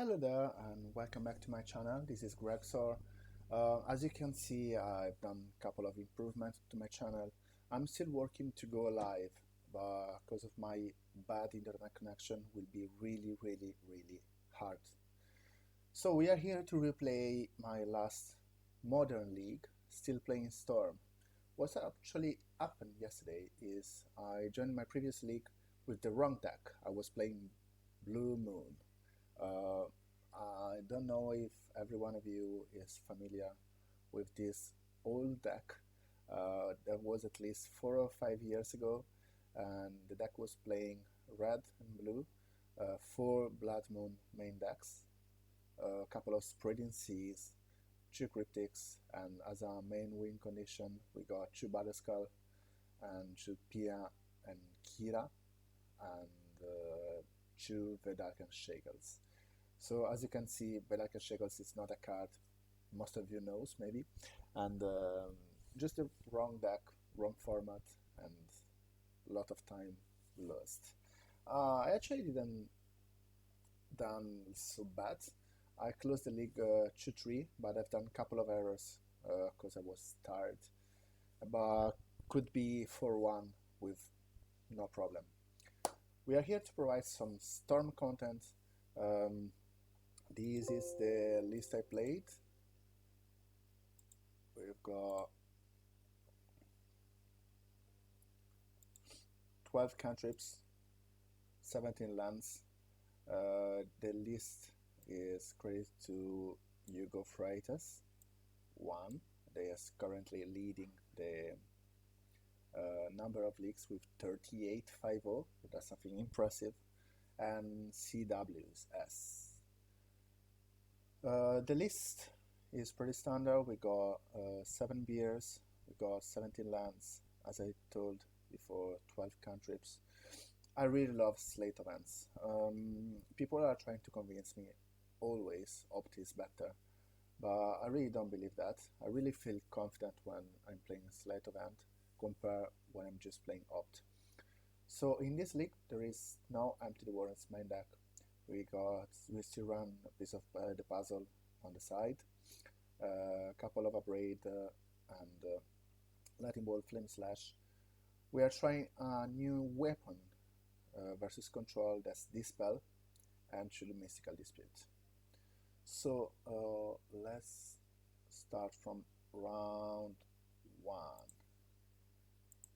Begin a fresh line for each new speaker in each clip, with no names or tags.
Hello there and welcome back to my channel. This is GregSor. As you can see, I've done a couple of improvements to my channel. I'm still working to go live, but because of my bad internet connection will be really hard. So we are here to replay my last modern league, still playing Storm. What actually happened yesterday is I joined my previous league with the wrong deck. I was playing Blue Moon. Uh, I don't know if every one of you is familiar with this old deck that was at least 4 or 5 years ago, and the deck was playing red and blue, four Blood Moon main decks, a couple of Spreading Seas, two Cryptics, and as a main win condition, we got two Battleskull and two Pia and Kira, and two Vedalken Shakels. So as you can see, Belaka Shekels is not a card most of you knows maybe, and just the wrong deck, wrong format, and a lot of time lost. I actually didn't done so bad. I closed the league 2-3, but I've done a couple of errors because I was tired. But could be 4-1 with no problem. We are here to provide some Storm content. This is the list I played. We've got 12 cantrips, 17 lands. The list is credited to Hugo Freitas, 1. They is currently leading the number of leagues with 38-5-0. That's something impressive. And CWS. The list is pretty standard. We got 7 beers, we got 17 lands, as I told before, 12 cantrips. I really love slate events. People are trying to convince me always Opt is better, but I really don't believe that. I really feel confident when I'm playing a slate event compared when I'm just playing Opt. So in this league there is no Empty the Warrens main deck. We still run a piece of the puzzle on the side, a couple of upgrade and Lightning Bolt, Flame Slash. We are trying a new weapon versus control, that's Dispel, and Chulu Mystical Dispute. So let's start from round 1.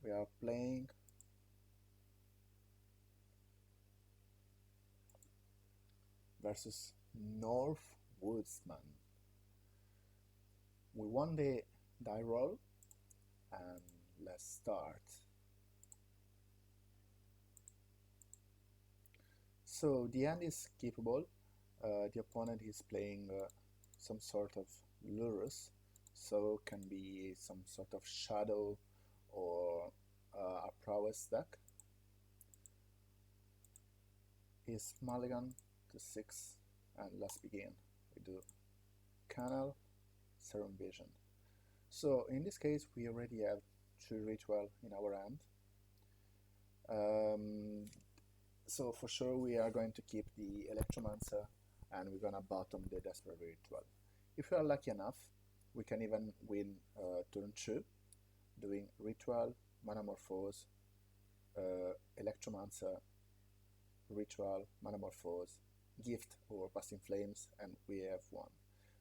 We are playing versus North Woodsman. We won the die roll, and let's start. So the end is skippable. The opponent is playing some sort of Lurus, so can be some sort of Shadow or a Prowess deck. Is Mulligan to 6, and let's begin. We do Canal, Serum Vision. So in this case we already have 2 Ritual in our hand. So for sure we are going to keep the Electromancer, and we're gonna bottom the Desperate Ritual. If we are lucky enough, we can even win turn 2, doing Ritual, Manamorphose, Electromancer, Ritual, Manamorphose, Gift or Busting Flames, and we have won.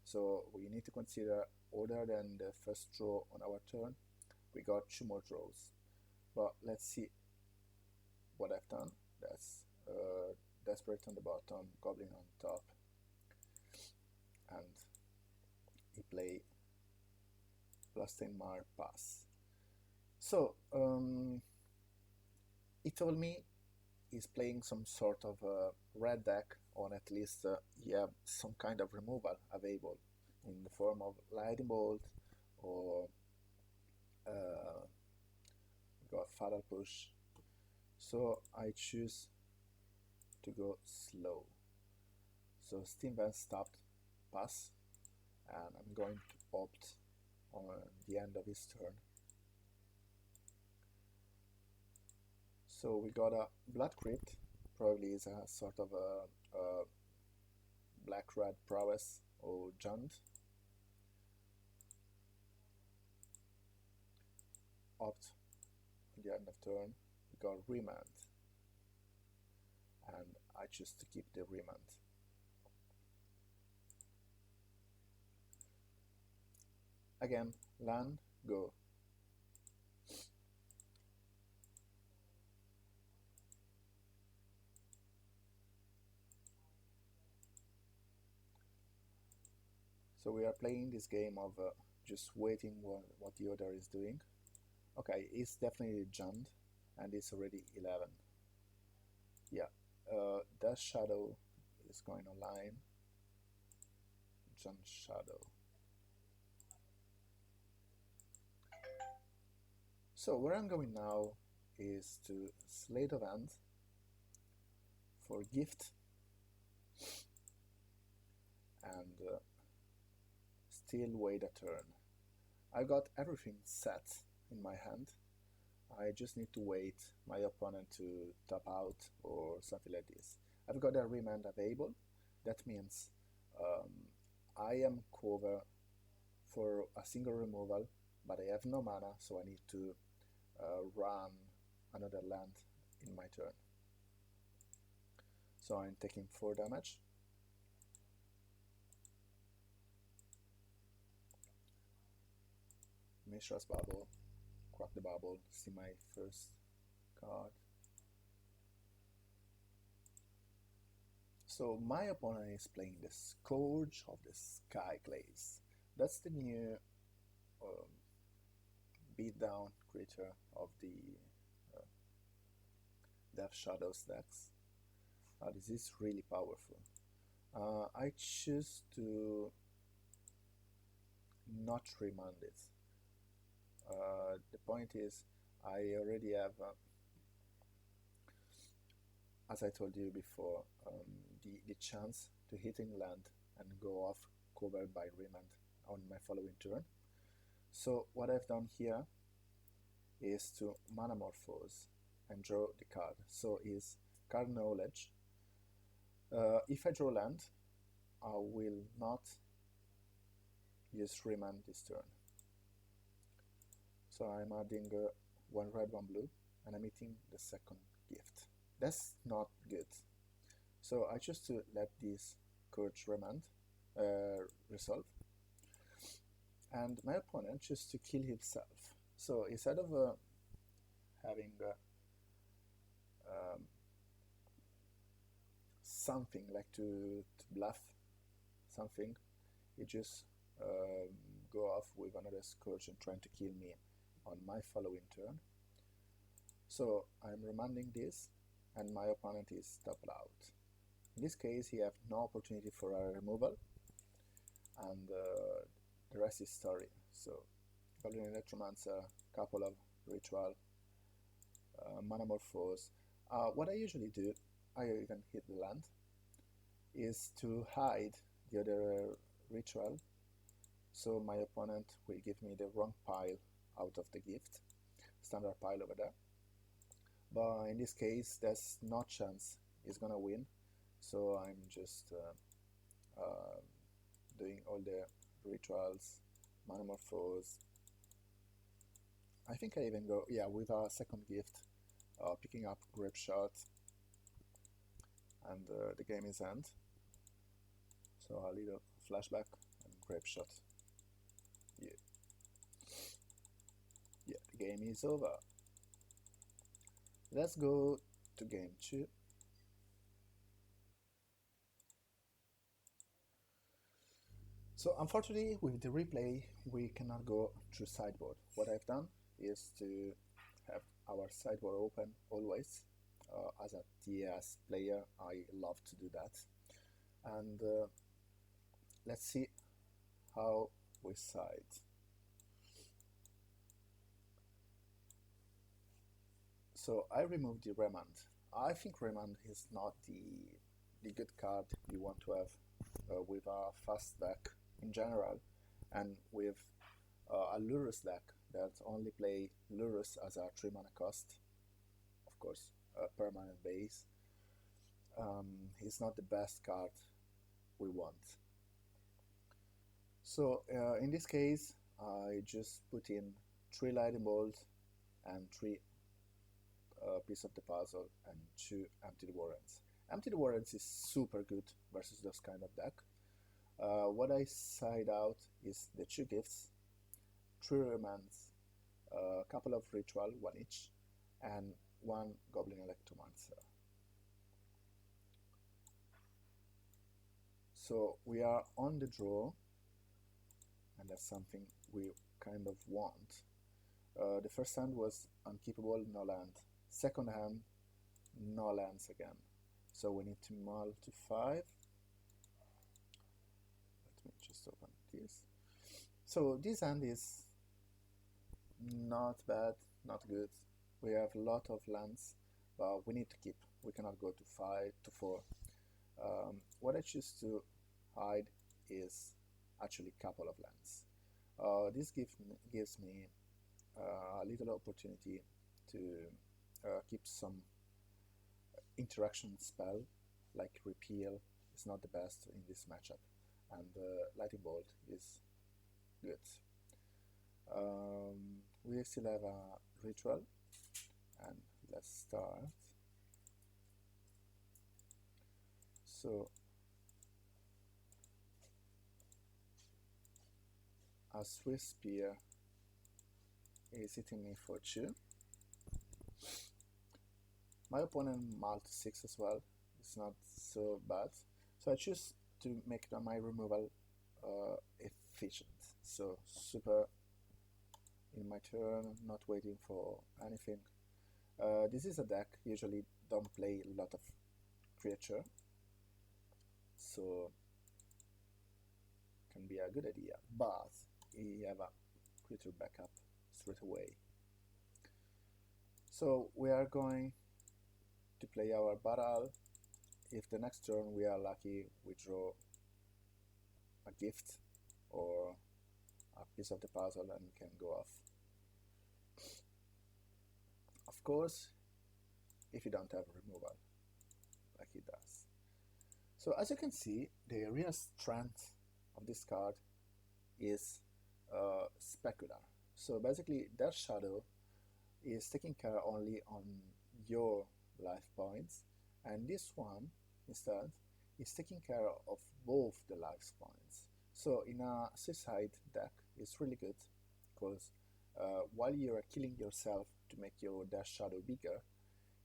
So we need to consider, other than the first draw on our turn, we got 2 more draws. But let's see what I've done. That's Desperate on the bottom, Goblin on top, and he play Bloodstained Pass. So he told me he's playing some sort of red deck, or at least you have some kind of removal available in the form of Lightning Bolt or got Fatal Push. So I choose to go slow. So Steam Vent stopped, pass, and I'm going to opt on the end of his turn. So we got a Blood Crypt, probably is a sort of a black-red prowess or Jund. Opt at the end of turn, we got Remand, and I choose to keep the Remand. Again, land, go. So we are playing this game of just waiting what the other is doing. Okay, it's definitely Jund, and it's already 11. Yeah, Death Shadow is going online. Jund Shadow. So where I'm going now is to Slate of Hand for gift and still wait a turn. I got everything set in my hand. I just need to wait my opponent to tap out or something like this. I've got a remand available. That means I am covered for a single removal, but I have no mana, so I need to run another land in my turn. So I'm taking 4 damage. Mishra's Bubble, crack the bubble, see my first card. So my opponent is playing the Scourge of the Skyclaves. That's the new beatdown creature of the Death Shadows decks. This is really powerful. I choose to not remand it. The point is, I already have, as I told you before, the chance to hitting land and go off covered by remand on my following turn. So what I've done here is to Manamorphose and draw the card. So is Card Knowledge. If I draw land, I will not use remand this turn. So I'm adding 1 red, 1 blue, and I'm hitting the second gift. That's not good. So I choose to let this Scourge remand resolve, and my opponent chooses to kill himself. So instead of having something like to bluff something, he just go off with another Scourge and trying to kill me on my following turn. So I'm remanding this, and my opponent is tapped out. In this case, he have no opportunity for a removal, and the rest is story. So Golden Electromancer, couple of ritual, Manamorphose. What I usually do, I even hit the land, is to hide the other ritual, so my opponent will give me the wrong pile out of the gift, standard pile over there. But in this case, there's no chance he's gonna win, so I'm just doing all the rituals, Manamorphose. I think I even go, yeah, with a second gift, picking up Grip Shot, and the game is end. So a little flashback and Grip Shot. Yeah. Yeah, the game is over. Let's go to game 2. So unfortunately, with the replay, we cannot go through sideboard. What I've done is to have our sideboard open always. As a TS player, I love to do that. And let's see how we side. So I removed the Remand. I think Remand is not the good card you want to have with a fast deck in general, and with a Lurus deck that only play Lurus as a 3 mana cost, of course, a permanent base. He's not the best card we want. So in this case, I just put in 3 lightning bolts and 3 piece of the puzzle and 2 empty warrants. Empty warrants is super good versus those kind of deck. What I side out is the 2 gifts, 3 remands, a couple of ritual, 1 each, and 1 goblin electromancer. So we are on the draw, and that's something we kind of want. The first hand was unkeepable, no land. Second hand, no lands again. So we need to mull to 5. Let me just open this. So this hand is not bad, not good. We have a lot of lands, but we need to keep. We cannot go to 5 to 4. What I choose to hide is actually a couple of lands. This gives me a little opportunity to keep some interaction spell, like repeal is not the best in this matchup, and lightning bolt is good. We still have a ritual, and let's start. So a Swiss spear is hitting me for 2. My opponent mulled 6 as well. It's not so bad. So I choose to make my removal efficient. So super in my turn, not waiting for anything. This is a deck usually don't play a lot of creature, so can be a good idea. But you have a creature backup straight away. So we are going to play our battle. If the next turn we are lucky, we draw a gift or a piece of the puzzle and can go off. Of course, if you don't have removal, like it does. So as you can see, the real strength of this card is specular. So basically, that shadow is taking care only on your life points, and this one instead is taking care of both the life points. So in a suicide deck, it's really good because while you are killing yourself to make your dash shadow bigger,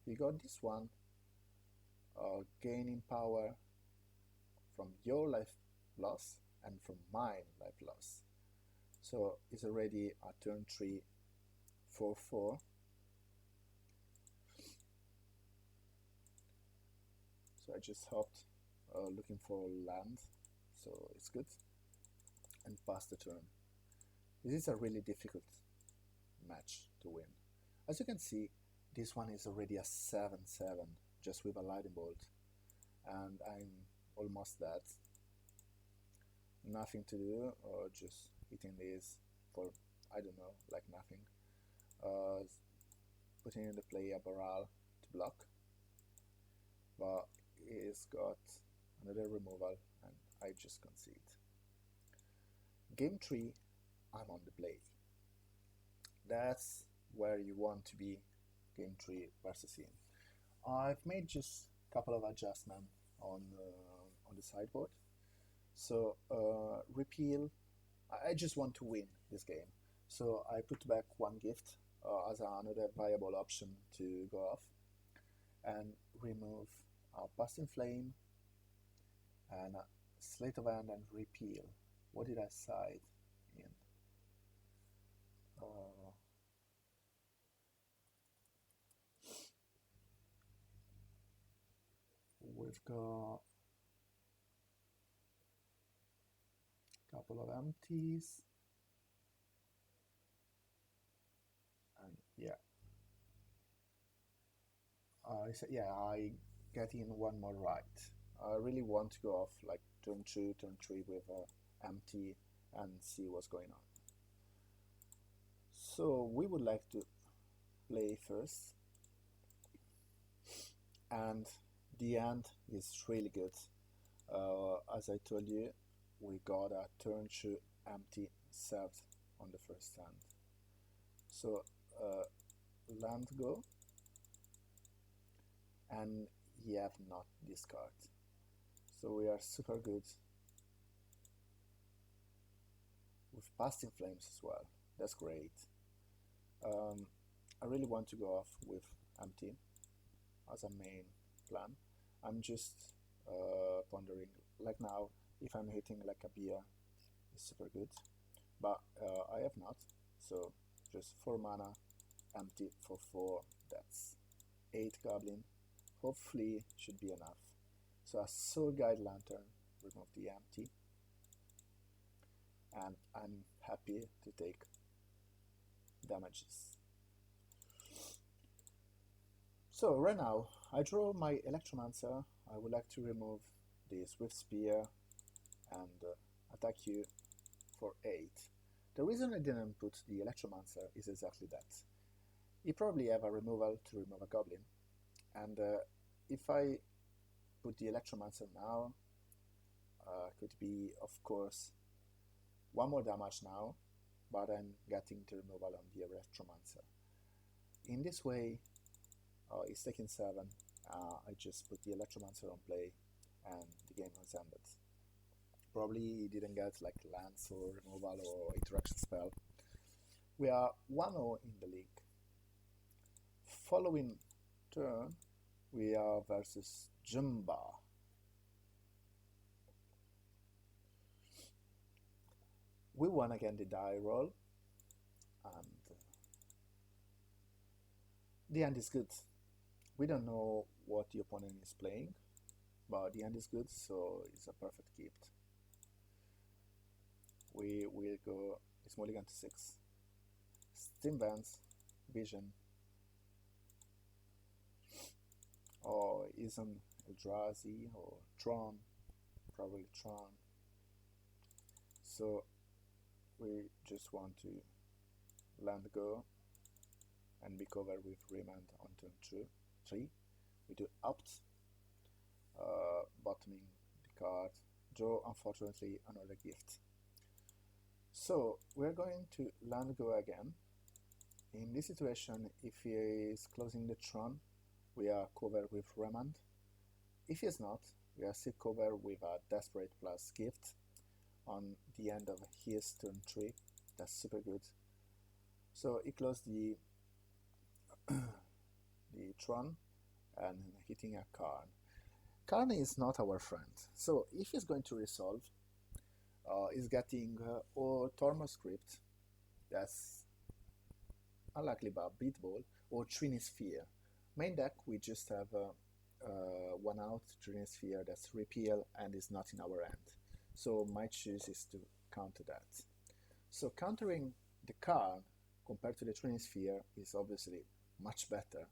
you got this one gaining power from your life loss and from my life loss. So it's already a turn 3 4/4. So I just hopped looking for land, so it's good, and pass the turn. This is a really difficult match to win. As you can see, this one is already a 7/7 just with a lightning bolt, and I'm almost dead. Nothing to do, or just hitting this for, I don't know, like nothing. Putting into play a barrel to block, but he's got another removal and I just concede. Game 3, I'm on the play. That's where you want to be, game 3 versus him. I've made just a couple of adjustments on the sideboard. So repeal, I just want to win this game. So I put back 1 gift as another viable option to go off, and remove Busting Flame and Slate of Hand and repeal. What did I side in? We've got a couple of empties, and yeah, I get in 1 more right. I really want to go off like turn 2, turn 3 with empty and see what's going on. So we would like to play first, and the end is really good. As I told you, we got a turn 2 empty set on the first hand. So land go, and he have not discard. So we are super good with Past Flames as well. That's great. I really want to go off with empty as a main plan. I'm just pondering, like now, if I'm hitting like a beer, it's super good, but I have not, so just 4 mana, empty for 4, that's 8 goblin, hopefully should be enough. So a Soul Guide Lantern, remove the empty, and I'm happy to take damages. So right now, I draw my Electromancer. I would like to remove the Swift Spear and attack you for 8. The reason I didn't put the Electromancer is exactly that. You probably have a removal to remove a Goblin, and if I put the Electromancer now, could be, of course, 1 more damage now, but I'm getting the removal on the Electromancer. In this way, it's taking 7. I just put the Electromancer on play, and the game has ended. Probably he didn't get like Lance or removal or interaction spell. We are 1-0 in the league. Following turn, we are versus Jumba. We won again the die roll, and the end is good. We don't know what the opponent is playing, but the end is good, so it's a perfect gift. We will go, it's mulligan to 6. Steam Vents, Vision, or isn't Eldrazi or Tron, probably Tron. So we just want to land go and be covered with Remand on turn 3. We do opt, bottoming the card, draw unfortunately another gift. So we're going to land go again. In this situation, if he is closing the Tron, we are covered with Remand. If he is not, we are still covered with a Desperate plus gift on the end of his turn 3. That's super good. So he closed the the Tron and hitting a Karn. Karn is not our friend. So if he's going to resolve, he's getting or Tormor Script, that's unlikely, but Beat Ball, or Trinisphere. Main deck, we just have 1 out Trinisphere, that's repeal and is not in our hand. So my choice is to counter that. So countering the Karn compared to the Trinisphere is obviously much better,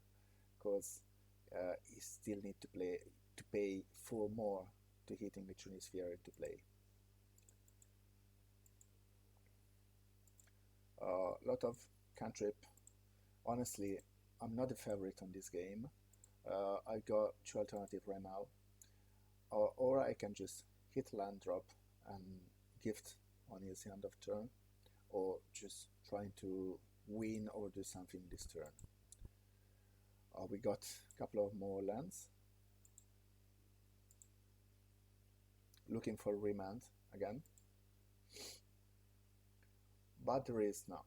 because you still need to pay 4 more to hitting the Trinisphere into play. A lot of cantrip. Honestly, I'm not the favorite on this game. I got 2 alternatives right now. Or I can just hit land drop and gift on his end of turn, or just trying to win or do something this turn. We got a couple of more lands. Looking for Remand again. But there is not.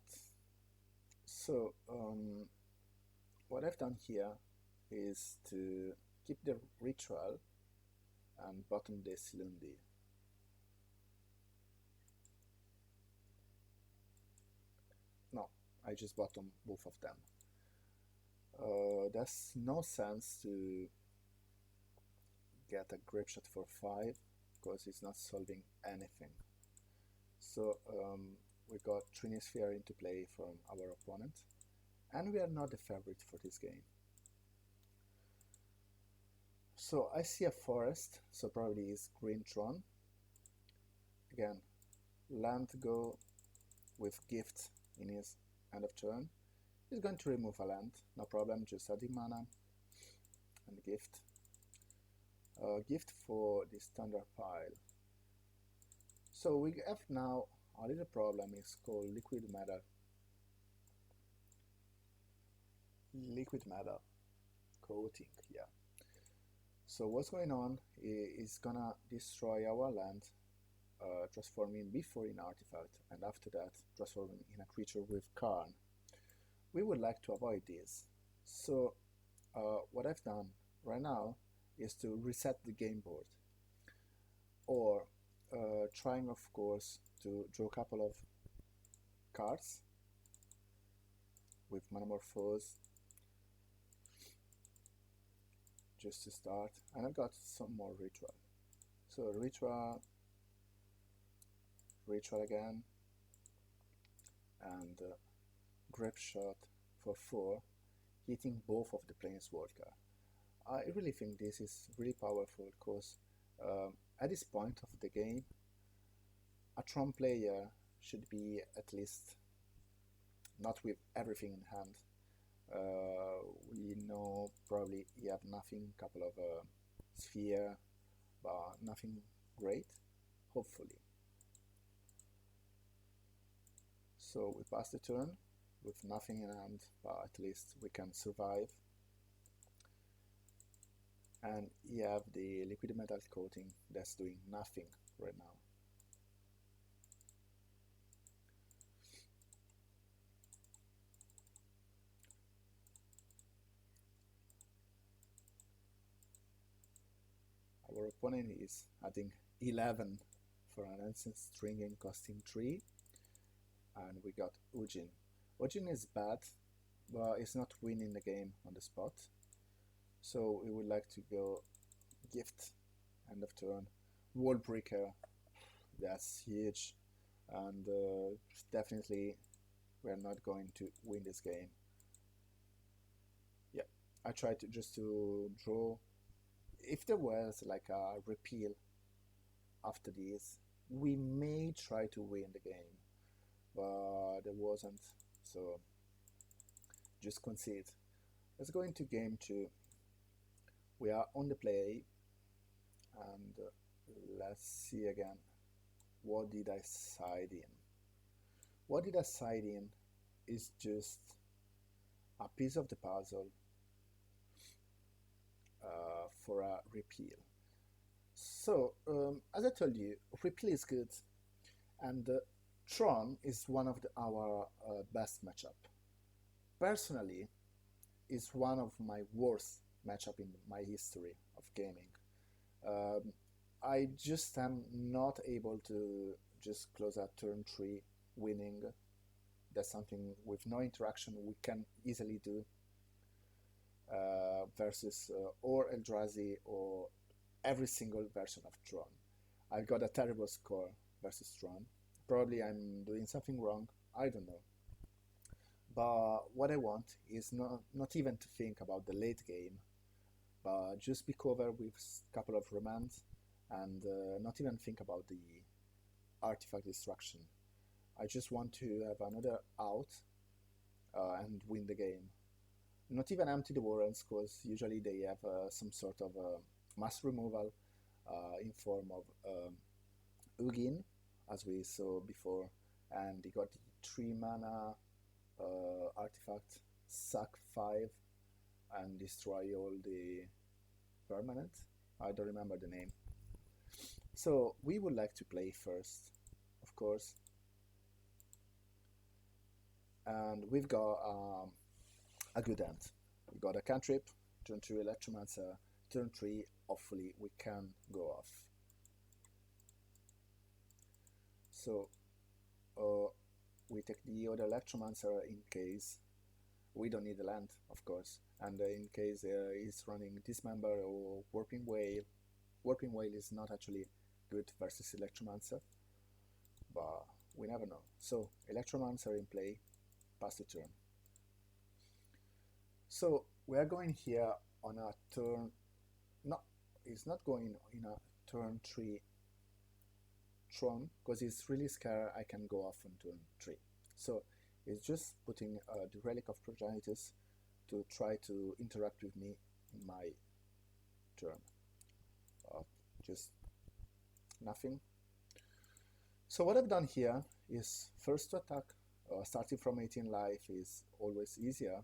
So what I've done here is to keep the Ritual and bottom this Lundi. No, I just bottom both of them. There's no sense to get a grip shot for 5 because it's not solving anything. So we got Trinisphere into play from our opponent, and we are not the favorite for this game. So I see a forest, so probably is Green Tron. Again, land go with gift in his end of turn. He's going to remove a land, no problem, just adding mana and gift. gift for the standard pile. So we have now a little problem. It's called liquid metal coating. Yeah. So what's going on is gonna destroy our land, transforming before in artifact, and after that transforming in a creature with Karn. We would like to avoid this. So what I've done right now is to reset the game board, or trying, of course, to draw a couple of cards with Metamorphose just to start, and I've got some more ritual. So ritual again, and grip shot for 4, hitting both of the Planeswalker. I really think this is really powerful because at this point of the game, a Tron player should be at least not with everything in hand. We know probably you have nothing, couple of sphere, but nothing great, hopefully. So we pass the turn with nothing in hand, but at least we can survive. And you have the liquid metal coating that's doing nothing right now. Our opponent is adding 11 for an instant stringing costing 3, and we got Ujin. Ujin is bad, but it's not winning the game on the spot. So we would like to go gift, end of turn. Wall Breaker, that's huge, and definitely we're not going to win this game. Yeah, I tried just to draw. If there was like a repeal after this, we may try to win the game, but there wasn't, so just concede. Let's go into game 2. We are on the play, and let's see again. What did I side in? What did I side in is just a piece of the puzzle for a repeal. So, as I told you, repeal is good, and Tron is one of our best matchup. Personally, it's one of my worst matchup in my history of gaming. I just am not able to just close at turn 3 winning. That's something with no interaction we can easily do versus or Eldrazi or every single version of Tron. I got a terrible score versus Tron. Probably I'm doing something wrong, I don't know. But what I want is not even to think about the late game, but just be covered with a couple of remands and not even think about the artifact destruction. I just want to have another out and win the game. Not even empty the warrants, because usually they have some sort of mass removal in form of Ugin, as we saw before, and they got the 3 mana artifact, sack 5, and destroy all the permanent. I don't remember the name. So we would like to play first, of course, and we've got a good end. We got a cantrip, turn 2 Electromancer, turn 3 hopefully we can go off. So we take the other Electromancer in case we don't need the land, of course, and in case he's running Dismember or Warping Whale. Warping Whale is not actually good versus Electromancer, but we never know. So Electromancer in play, pass the turn. So we are going here on a turn, no, it's not going in a turn 3 Tron, because it's really scared I can go off on turn 3. So it's just putting the Relic of Progenitus to try to interact with me in my turn. just nothing. So what I've done here is first to attack, starting from 18 life is always easier,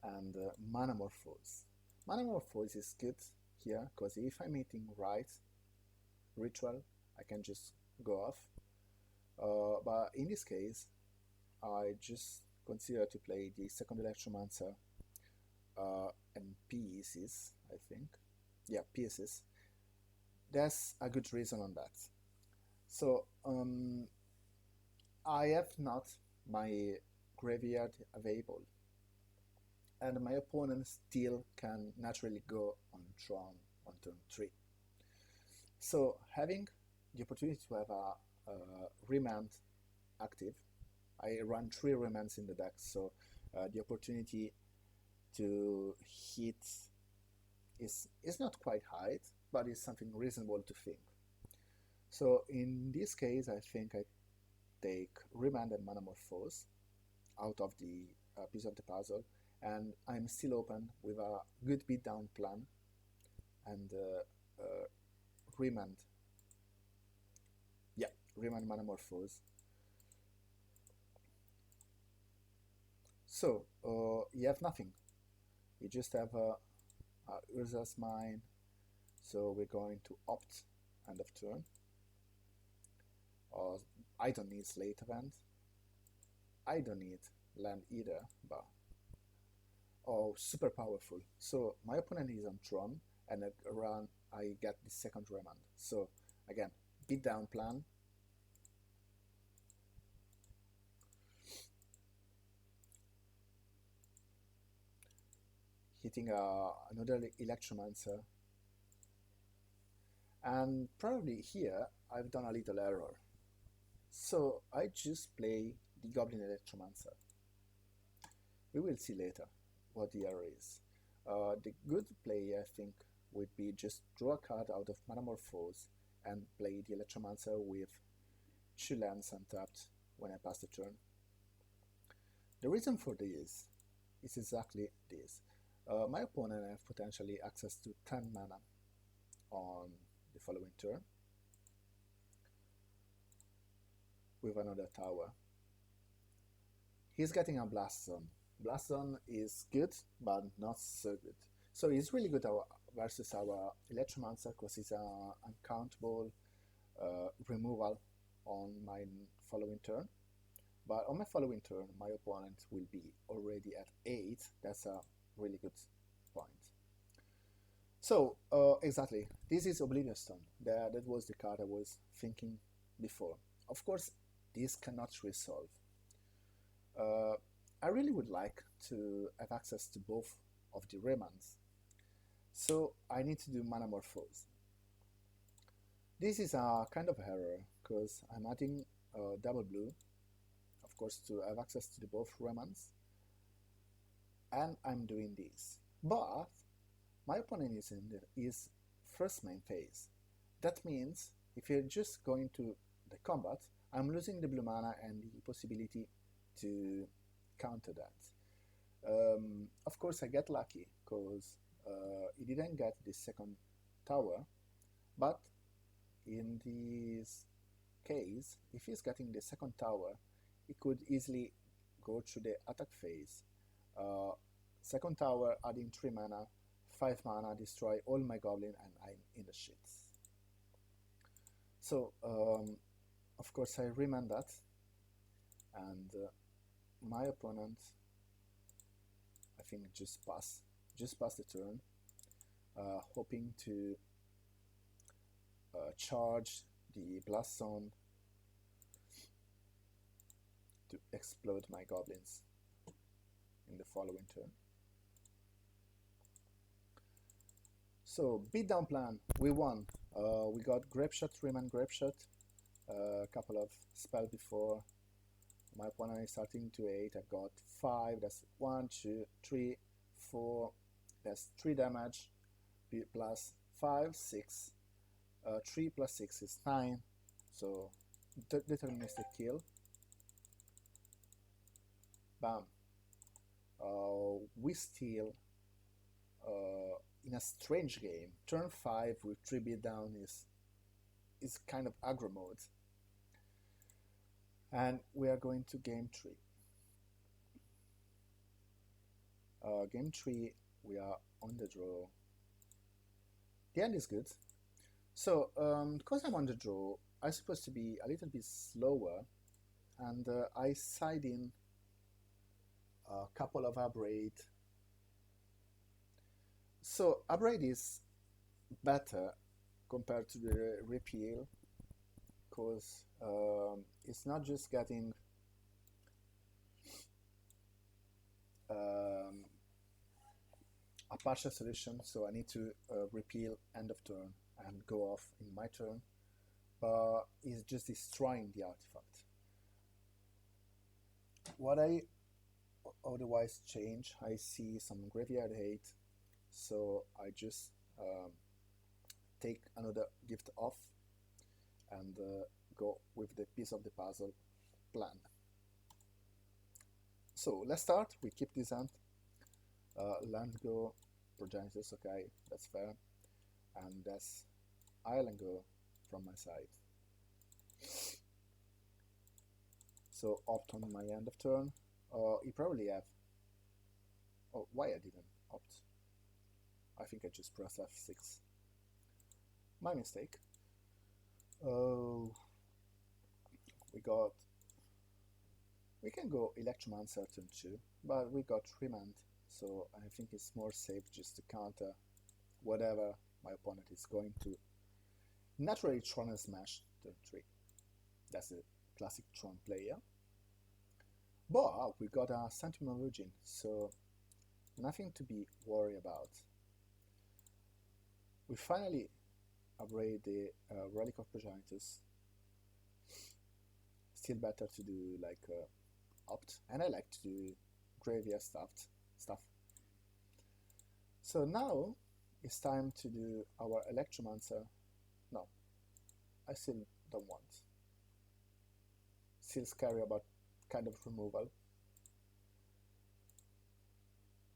and Mana Morphose. Mana Morphose is good here, because if I'm hitting right ritual, I can just go off. But in this case, I just consider to play the second Electromancer and pieces, I think. Yeah, pieces. There's a good reason on that. So I have not my graveyard available, and my opponent still can naturally go on Tron on turn 3. So having the opportunity to have a remand active, I run 3 remands in the deck, so the opportunity to hit is not quite high, but it's something reasonable to think. So in this case, I think I take Remand and Mana Morphose out of the piece of the puzzle, and I'm still open with a good beatdown plan and Remand. Yeah, Remand Mana Morphose. So you have nothing. You just have Urza's Mine. So we're going to opt end of turn. I don't need Slate Event. I don't need land either, but super powerful. So my opponent is on Tron, and I get the second remand. So again, beatdown plan. Hitting another Electromancer. And probably here I've done a little error. So I just play the Goblin Electromancer. We will see later what the error is. The good play, I think, would be just draw a card out of Mana Morphose and play the Electromancer with 2 lands untapped when I pass the turn. The reason for this is exactly this. My opponent has potentially access to 10 mana on the following turn with another tower. He's getting a Blast Zone. Blast Zone is good, but not so good. So he's really good versus our Electromancer, because it's an uncountable removal on my following turn. But on my following turn, my opponent will be already at 8. That's a really good point. So, exactly, this is Oblivion Stone. That was the card I was thinking before. Of course, this cannot resolve. I really would like to have access to both of the remands. So I need to do Mana Morphose. This is a kind of error, because I'm adding double blue, of course, to have access to the both remands. And I'm doing this. But my opponent is in his first main phase. That means if you're just going to the combat, I'm losing the blue mana and the possibility to counter that. Of course, I get lucky, because he didn't get the second tower, but in this case, if he's getting the second tower, he could easily go through the attack phase. Second tower, adding 3 mana, 5 mana, destroy all my goblin, and I'm in the shits. So, of course, I remand that, and my opponent, I think, just pass the turn, hoping to charge the Blast Zone to explode my goblins in the following turn. So, beatdown plan, we won. We got Grapeshot, Remand Grapeshot, a couple of spells before. My opponent is starting to 8, I've got 5, that's 1, 2, 3, 4, that's 3 damage, plus 5, 6, 3 plus 6 is 9, so deterministic kill. Bam. We steal in a strange game. Turn 5 with 3b down is kind of aggro mode. And we are going to game 3. Game 3, we are on the draw. The end is good. So, because I'm on the draw, I'm supposed to be a little bit slower, and I side in a couple of upgrade. So upgrade is better compared to the repeal, because it's not just getting a partial solution, so I need to repeal end of turn and go off in my turn, but it's just destroying the artifact. What I otherwise change, I see some graveyard hate, so I just take another gift off and go with the piece of the puzzle plan. So let's start. We keep this hand. Land go, Progenitus, okay, that's fair. And that's Island go from my side. So opt on my end of turn. You probably have. Oh, why I didn't opt? I think I just pressed F6. My mistake. Oh, we can go Electromancer turn 2, but we got Remand, so I think it's more safe just to counter whatever my opponent is going to. Naturally, Tron and Smash turn 3. That's the classic Tron player. But we got a Sentinel Virgin, so nothing to be worried about. We finally upgrade the Relic of Progenitus. Still better to do like opt, and I like to do graveyard stuff. So now it's time to do our Electromancer. No, I still don't want. Still scary about kind of removal.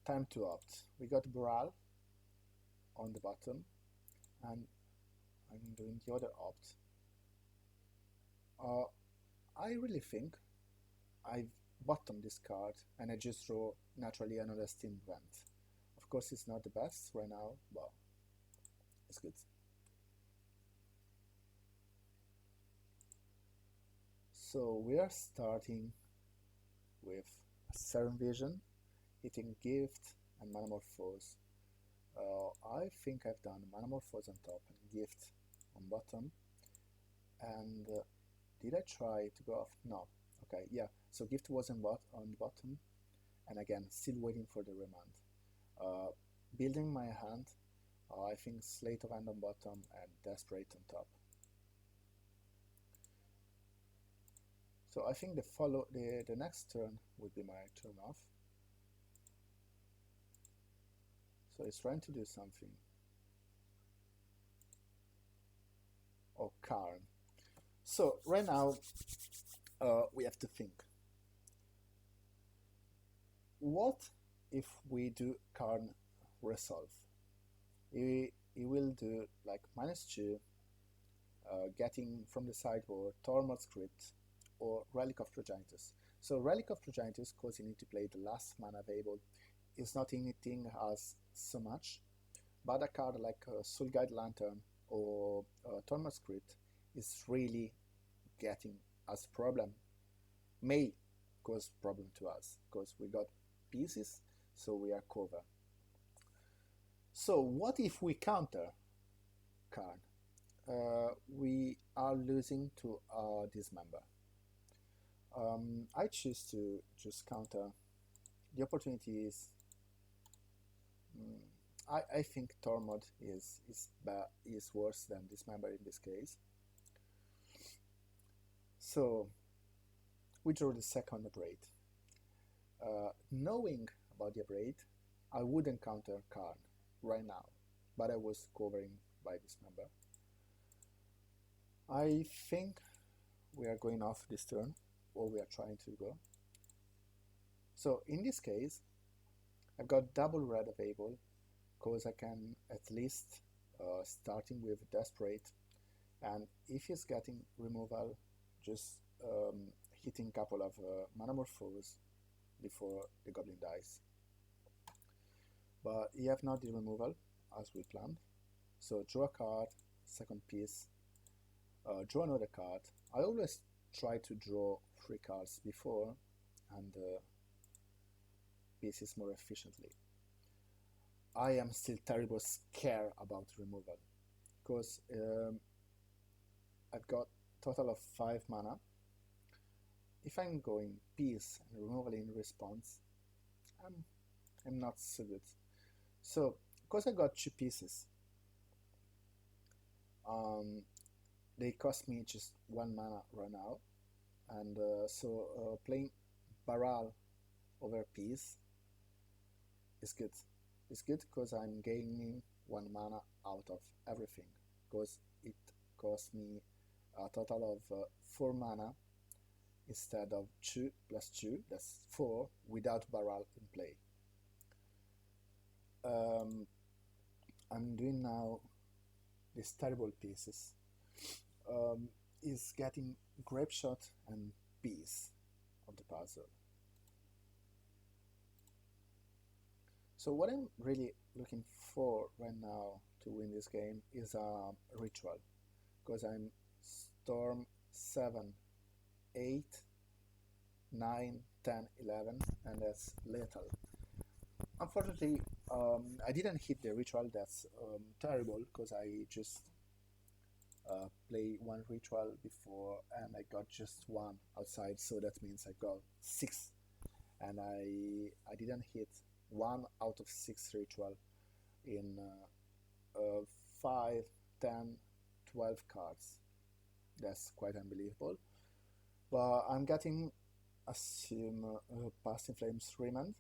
Time to opt. We got Brawl on the bottom, and I'm doing the other opt. I really think I've bottomed this card, and I just draw naturally another Steam Vent. Of course, it's not the best right now, but it's good. So we are starting with Serum Vision, hitting Gift and Manamorphose. I think I've done Manamorphose on top and Gift on bottom. And did I try to go off? No. Okay, yeah. So Gift was on bottom, and again, still waiting for the remand. Building my hand, I think Slate of Hand on bottom and Desperate on top. So I think the next turn would be my turn off. So it's trying to do something. Oh, Karn. So right now we have to think. What if we do Karn Resolve? He will do like -2, getting from the sideboard Tormod Script or Relic of Progenitus. So Relic of Progenitus, because you need to play the last mana available, is not anything as so much, but a card like Soul Guide Lantern or Tormod Script is really getting us problem. May cause problem to us, because we got pieces, so we are covered. So what if we counter Karn? We are losing to Dismember. I choose to just counter. The opportunity is I think Tormod is worse than Dismember in this case. So we draw the second Abrade. Knowing about the Abrade, I wouldn't counter Karn right now, but I was covering by Dismember. I think we are going off this turn, or we are trying to go. So in this case, I've got double red available, because I can at least starting with Desperate, and if he's getting removal, just hitting couple of Manamorphose before the Goblin dies. But he have not the removal as we planned, so draw a card, second piece, draw another card. I always try to draw 3 cards before and pieces more efficiently. I am still terrible scared about removal because I've got total of 5 mana. If I'm going piece and removal in response, I'm not so good. So because I got 2 pieces, they cost me just 1 mana right now, and so playing Baral over piece is good. It's good because I'm gaining 1 mana out of everything, because it cost me a total of 4 mana instead of 2 plus 2, that's 4, without Baral in play. I'm doing now these terrible pieces. Is getting Grape Shot and piece of the puzzle. So what I'm really looking for right now to win this game is a ritual, because I'm Storm 7, 8, 9, 10, 11, and that's lethal. Unfortunately, I didn't hit the ritual. That's terrible, because I just play 1 ritual before and I got just 1 outside, so that means I got 6, and I didn't hit 1 out of 6 ritual in 5, 10, 12 cards. That's quite unbelievable. But I'm getting assume Past in Flames Remand.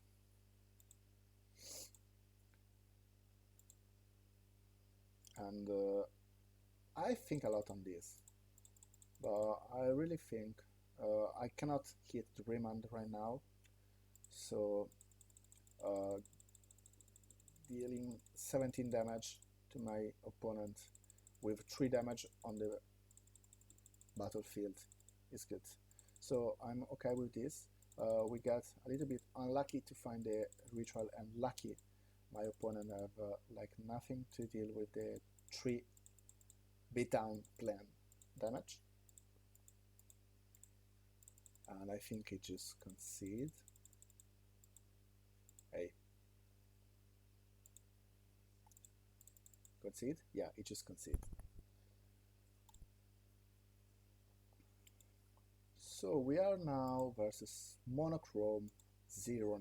And I think a lot on this, but I really think I cannot hit the Remand right now, so dealing 17 damage to my opponent with 3 damage on the battlefield is good. So I'm okay with this. We got a little bit unlucky to find the ritual, and lucky my opponent have like nothing to deal with the 3 beatdown plan damage, and I think he just concede. Hey, concede? Yeah, he just concede. So we are now versus Monochrome 09.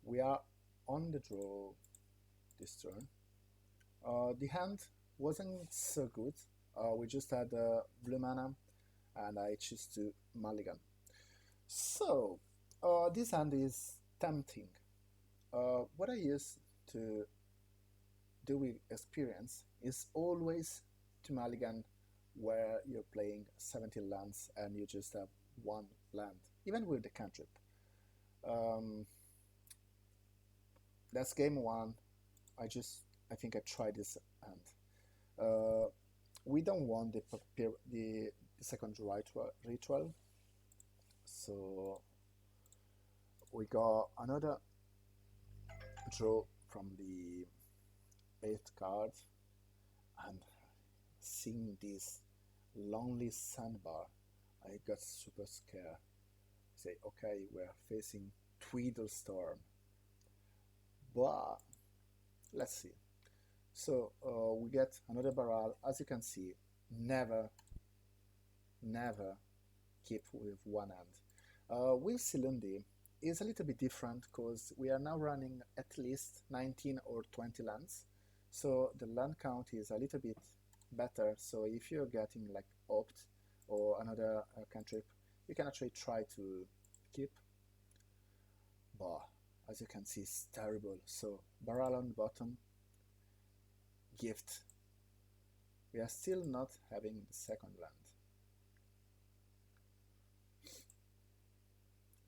We are on the draw this turn. The hand wasn't so good. We just had blue mana, and I choose to mulligan. So this hand is tempting. What I use to do with experience is always to mulligan where you're playing 17 lands and you just have 1 land, even with the cantrip. That's game 1. I think I tried this hand. We don't want the second ritual, so we got another draw from the 8th card, and seeing this lonely sandbar, I got super scared. Say, okay, we're facing Tweedlestorm, but let's see. So we get another barrel. As you can see, never keep with 1 hand. With Silundi is a little bit different, because we are now running at least 19 or 20 lands, so the land count is a little bit better. So if you're getting like Opt or another cantrip, you can actually try to keep, but as you can see, it's terrible. So barrel on the bottom, gift. We are still not having the second land.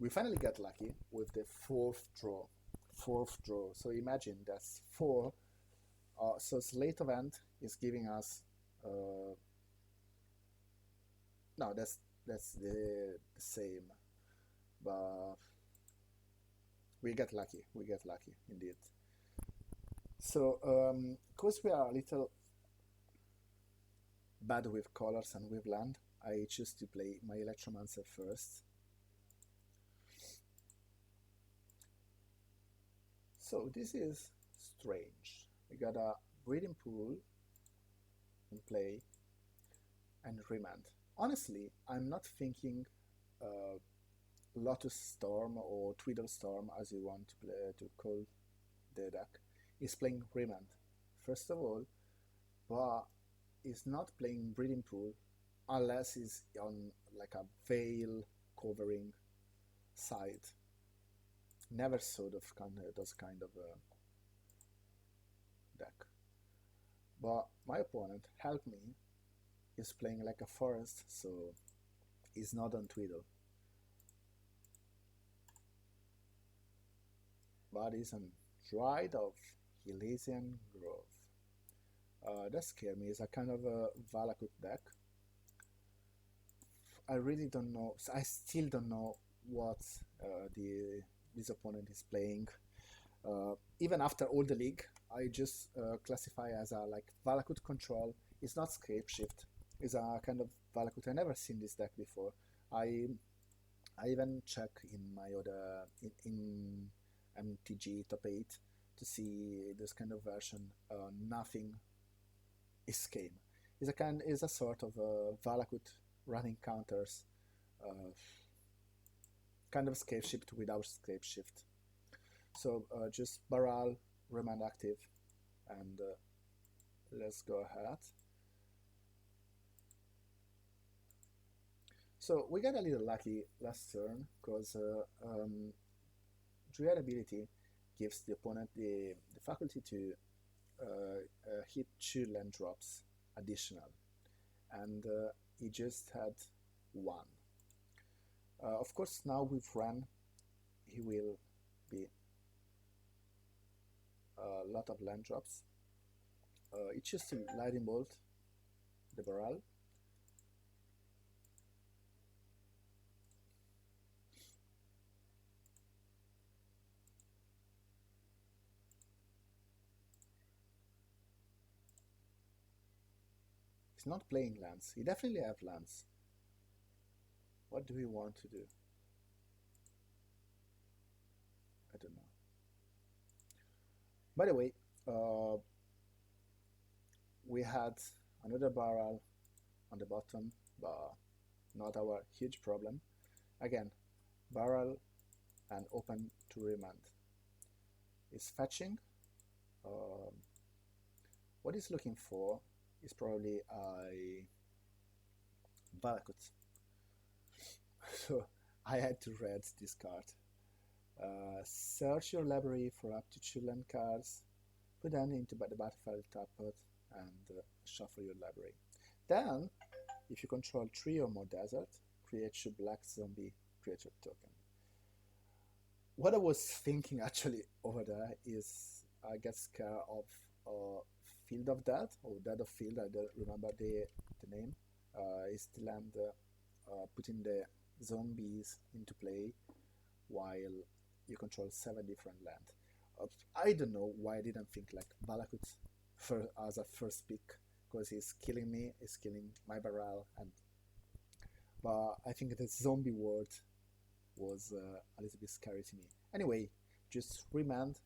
We finally got lucky with the fourth draw. Fourth draw. So imagine that's four. So slate of end is giving us. No, that's the same, but we get lucky. We get lucky indeed. So because we are a little bad with colors and with land, I choose to play my Electromancer first. So this is strange. We got a breeding pool in play and remand. Honestly, I'm not thinking Lotus Storm or Twiddle Storm, as you want to play to call the deck, is playing remand. First of all, but is not playing breeding pool unless it's on like a veil covering side. Never saw those kind of deck. But my opponent helped me. Is playing like a forest, so he's not on Twiddle. But he's on Dried of Elysian Grove. That scared me. It's a kind of a Valakut deck. I really don't know. I still don't know what this opponent is playing. Even after all the league, I just classify as a like Valakut control. It's not Scape Shift. It's a kind of Valakut. I never seen this deck before. I even check in my other in MTG top 8 to see this kind of version. Nothing is game. Is a sort of Valakut running counters, kind of Scape Shift without Scape Shift. So just Baral, remand active, and let's go ahead. So we got a little lucky last turn because Druid ability gives the opponent the faculty to hit 2 land drops additional, and he just had 1. Of course, now with Ren, he will be a lot of land drops. He chose to Lightning Bolt the Baral. He's not playing lands. He definitely have lands. What do we want to do? I don't know. By the way, we had another barrel on the bottom, but not our huge problem. Again, barrel and open to remand. Is fetching. What he's looking for is probably a Valakut. So I had to read this card. Search your library for up to 2 land cards, put them into the battlefield tapped, and shuffle your library. Then, if you control 3 or more desert, create 2 black zombie creature token. What I was thinking actually over there is I get scared of Field of Death, or Dead of Field, I don't remember the name. Is the land putting the zombies into play while you control 7 different land. I don't know why I didn't think like Valakut as a first pick, because he's killing me, he's killing my barrel, but I think the zombie world was a little bit scary to me. Anyway, just remand,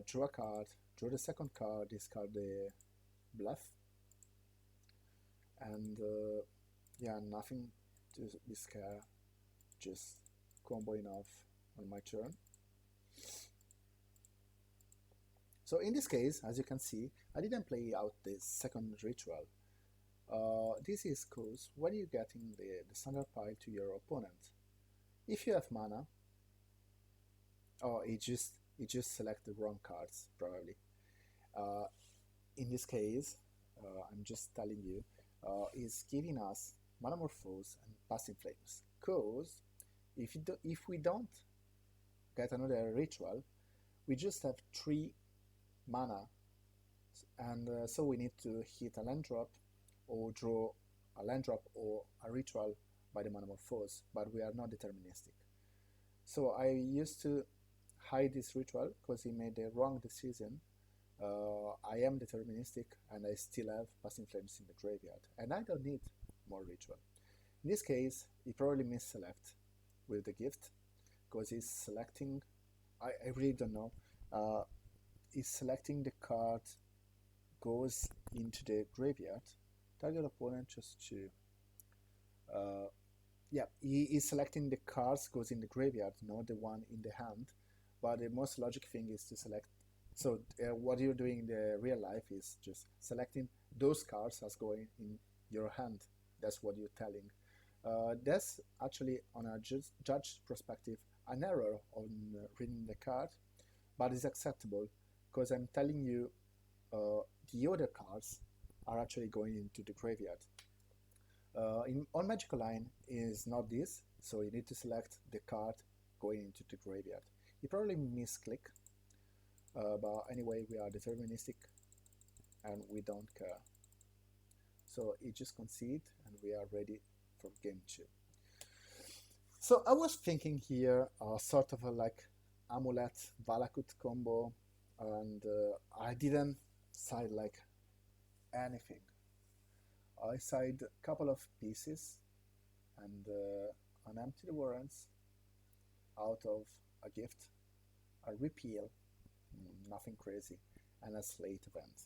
draw a card, draw the second card, discard the bluff, and yeah, nothing to be scared, just comboing off on my turn. So in this case, as you can see, I didn't play out the second ritual. This is because when you're getting the standard pile to your opponent, if you have mana, it just select the wrong cards probably. In this case, I'm just telling you, is giving us Manamorphose and Passing Flames, because If we don't get another ritual, we just have 3 mana, and so we need to hit a land drop or draw a land drop or a ritual by the Manamorphose, but we are not deterministic. So I used to hide this ritual because he made the wrong decision. I am deterministic and I still have Passing Flames in the graveyard, and I don't need more ritual. In this case, he probably misselect with the gift because he's selecting. I really don't know. He's selecting the card goes into the graveyard. Target opponent just to. Yeah, he is selecting the cards goes in the graveyard, not the one in the hand. But the most logic thing is to select. So what you're doing in the real life is just selecting those cards as going in your hand. That's what you're telling. That's actually, on a judge perspective, an error on reading the card, but it's acceptable because I'm telling you the other cards are actually going into the graveyard. On Magical Line is not this, so you need to select the card going into the graveyard. You probably misclick, but anyway, we are deterministic and we don't care. So it just concede and we are ready for game 2. So I was thinking here sort of a like Amulet Valakut combo, and I didn't side like anything. I side a couple of pieces and an Empty the Warrants out of a gift, a repeal, nothing crazy, and a slate event.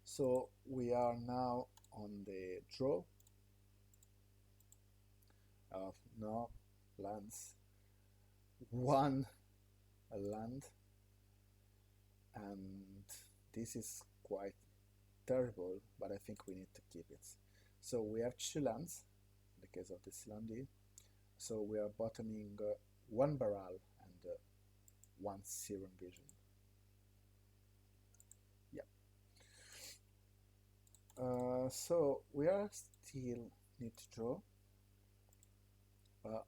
So we are now on the draw of no lands, one land, and this is quite terrible, but I think we need to keep it. So we have 2 lands in the case of the Silandi. So we are bottoming 1 Baral and 1 Serum Vision. Yeah. So we are still need to draw.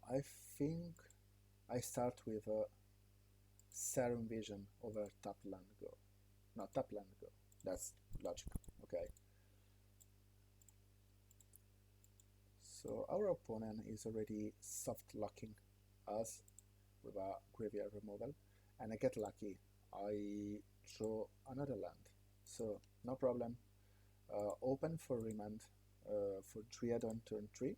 I think I start with a Serum Vision over tap land go. No, tap land go. That's logical. Okay. So our opponent is already soft locking us with a graveyard removal, and I get lucky. I draw another land, so no problem. Open for remand for Dryad on turn 3.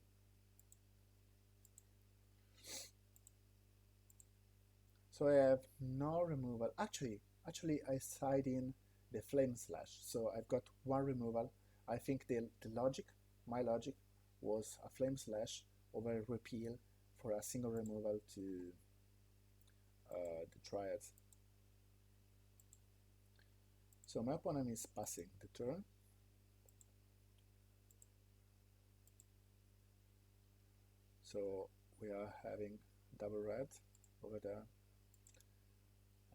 So I have no removal. Actually, I side in the Flame Slash. So I've got 1 removal. I think my logic, was a Flame Slash over a repeal for a single removal to the Triads. So my opponent is passing the turn. So we are having double red over there,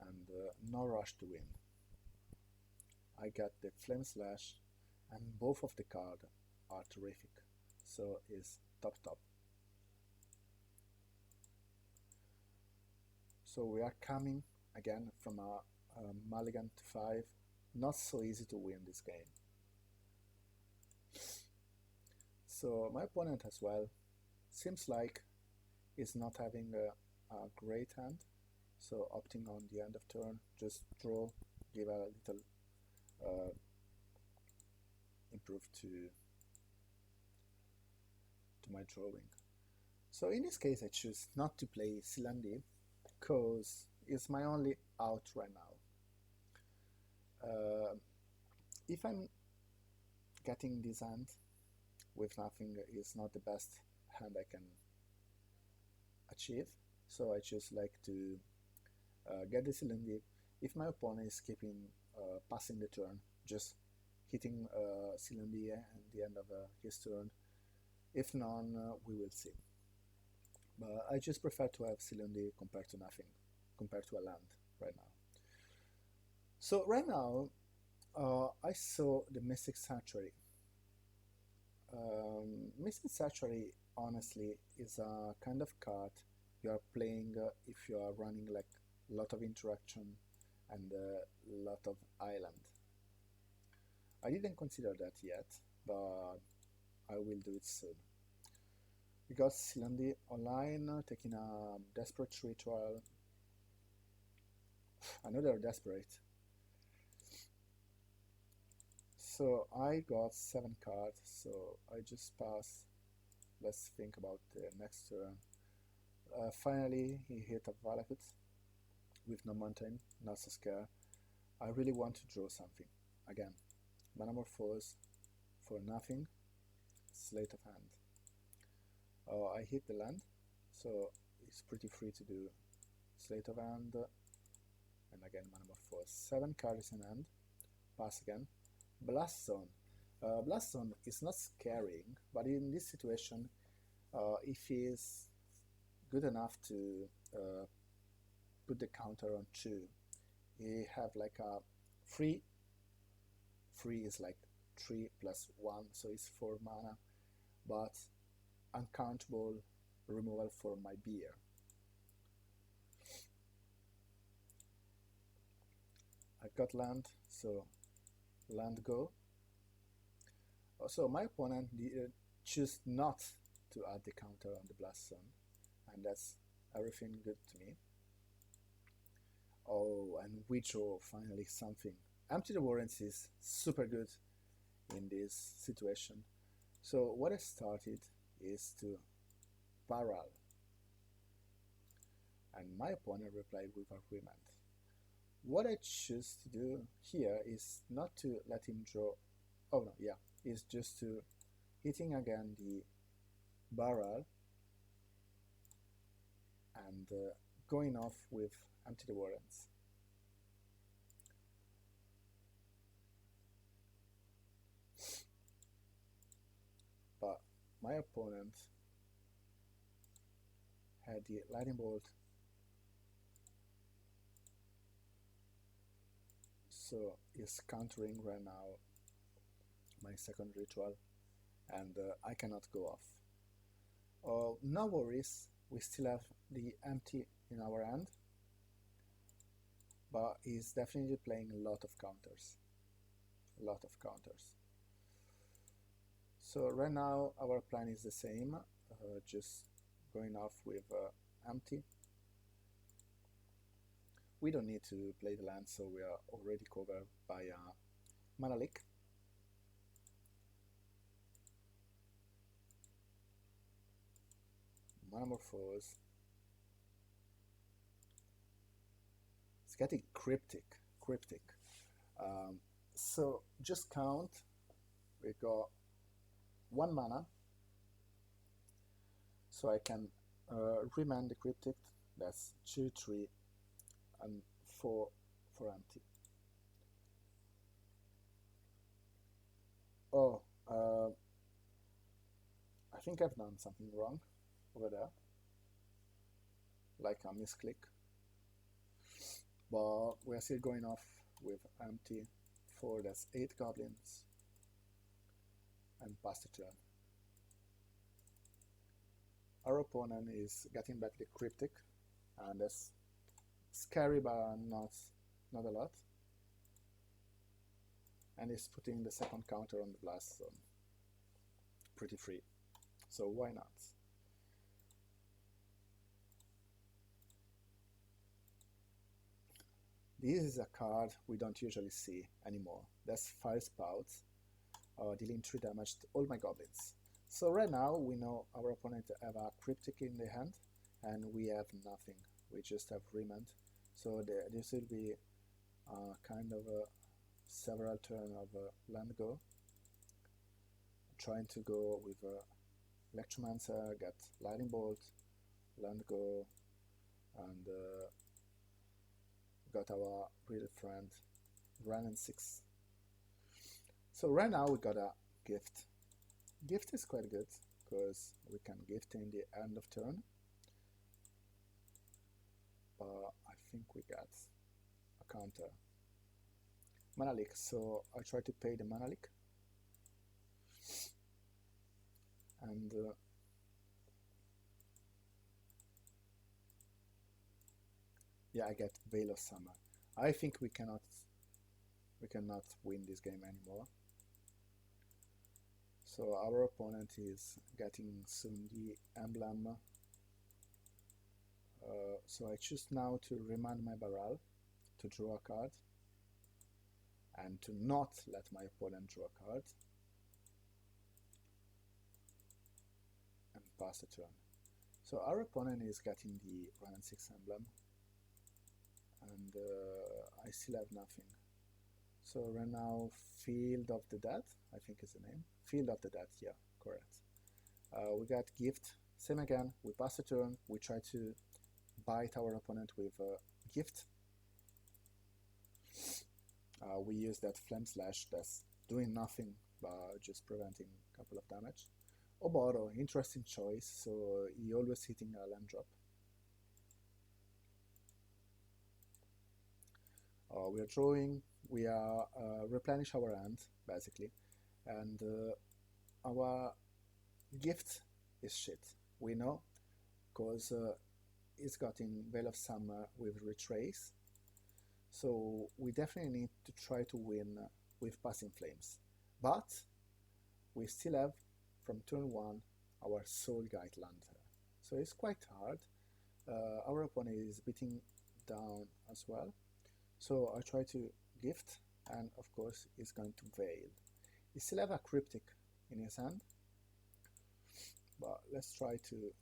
and no rush to win. I got the Flame Slash, and both of the cards are terrific. So is top. So we are coming again from a mulligan to 5. Not so easy to win this game. So my opponent as well seems like is not having a great hand. So opting on the end of turn, just draw, give a little improve to my drawing. So in this case I choose not to play Silandi because it's my only out right now. If I'm getting this hand with nothing, is not the best hand I can achieve, so I just like to get the Silandi. If my opponent is keeping passing the turn, just hitting Silandi at the end of his turn. If none, we will see. But I just prefer to have Silandi compared to nothing, compared to a land right now. So right now, I saw the Mystic Sanctuary. Mystic Sanctuary honestly is a kind of card you are playing if you are running like a lot of interaction and a lot of island. I didn't consider that yet, but I will do it soon. We got Silandi online taking a desperate ritual, another desperate. So I got 7 cards, so I just pass. Let's think about the next turn. Finally, he hit a Valakut with no mountain, not so scared. I really want to draw something. Again, Manamorphose for nothing, Slate of Hand. I hit the land, so it's pretty free to do Slate of Hand, and again Manamorphose. 7 cards in hand, pass again. Blast Zone. Blast Zone is not scaring, but in this situation, if he is good enough to put the counter on 2, he have like a 3 is like 3 plus 1, so it's 4 mana, but uncountable removal for my beer. I got land, so land go. So my opponent choose not to add the counter on the Blast Zone, and that's everything good to me. Oh, and we draw finally something. Empty the Warrants is super good in this situation. So what I started is to barrel, and my opponent replied with a remand. What I choose to do here is not to let him draw, oh no, yeah, is just to hitting again the barrel and going off with Empty the Warrants. But my opponent had the Lightning Bolt, so is countering right now my second ritual, and I cannot go off. No worries, we still have the empty in our hand, but he's definitely playing a lot of counters. So right now our plan is the same, just going off with empty. We don't need to play the land, so we are already covered by Mana Leak. Manamorphose. It's getting cryptic. So just count. We got 1 mana, so I can remand the cryptic. That's 2, 3, and 4 for empty. Oh, I think I've done something wrong over there, like a misclick. But we're still going off with empty 4, that's 8 goblins, and pass the turn. Our opponent is getting back the cryptic, and that's scary, but not a lot. And he's putting the second counter on the Blast Zone. Pretty free, so why not? This is a card we don't usually see anymore. That's Fire Spout, dealing 3 damage to all my goblins. So right now we know our opponent have a cryptic in the hand, and we have nothing. We just have remand. So this will be kind of a several turn of land go. Trying to go with Electromancer, get Lightning Bolt, land go, and got our real friend Ran and 6. So right now we got a gift. Gift is quite good because we can gift in the end of turn. I think we got a counter. Mana Leak, so I try to pay the Mana Leak. And Yeah, I get Veil of Summer. I think we cannot win this game anymore. So our opponent is getting soon the emblem. So I choose now to remand my barrel, to draw a card, and to not let my opponent draw a card, and pass the turn. So our opponent is getting the 1 and 6 emblem, and I still have nothing. So right now, Field of the Dead, I think is the name. Field of the Dead, yeah, correct. We got Gift, same again, we pass the turn, we try to bite our opponent with Gift. We use that Flame Slash that's doing nothing but just preventing a couple of damage. Oboro, interesting choice, so he always hitting a land drop. We are drawing, we are replenish our hand, basically, and our gift is shit. We know, because it's got in Veil of Summer with Retrace, so we definitely need to try to win with Passing Flames. But we still have, from turn 1, our Soul Guide land. So it's quite hard. Our opponent is beating down as well. So I try to gift, and of course he's going to Veil. He still have a Cryptic in his hand, but let's try to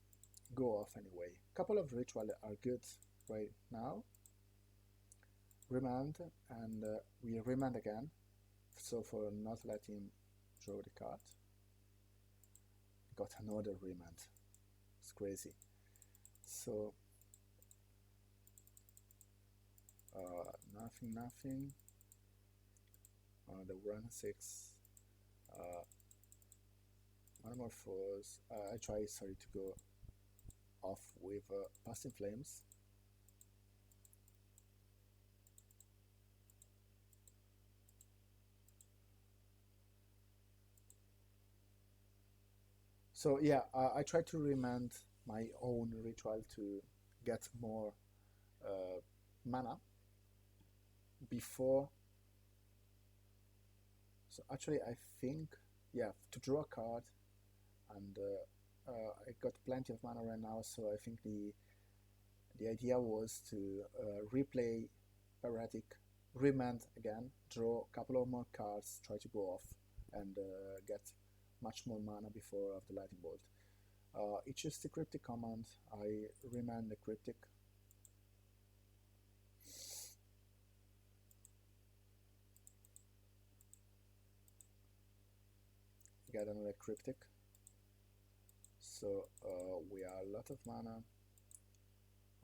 go off anyway. A couple of rituals are good right now. Remand, and we remand again, so for not letting him draw the card. Got another remand. It's crazy. So nothing. The 1 6. One more fours. I try, sorry, to go off with Passing Flames. So yeah, I try to remand my own ritual to get more mana before. So actually I think, yeah, to draw a card, and I got plenty of mana right now, so I think the idea was to replay Paratic, remand again, draw a couple of more cards, try to go off, and get much more mana before of the Lightning Bolt. It just the Cryptic command. I remand the Cryptic. Get another Cryptic. So we are a lot of mana,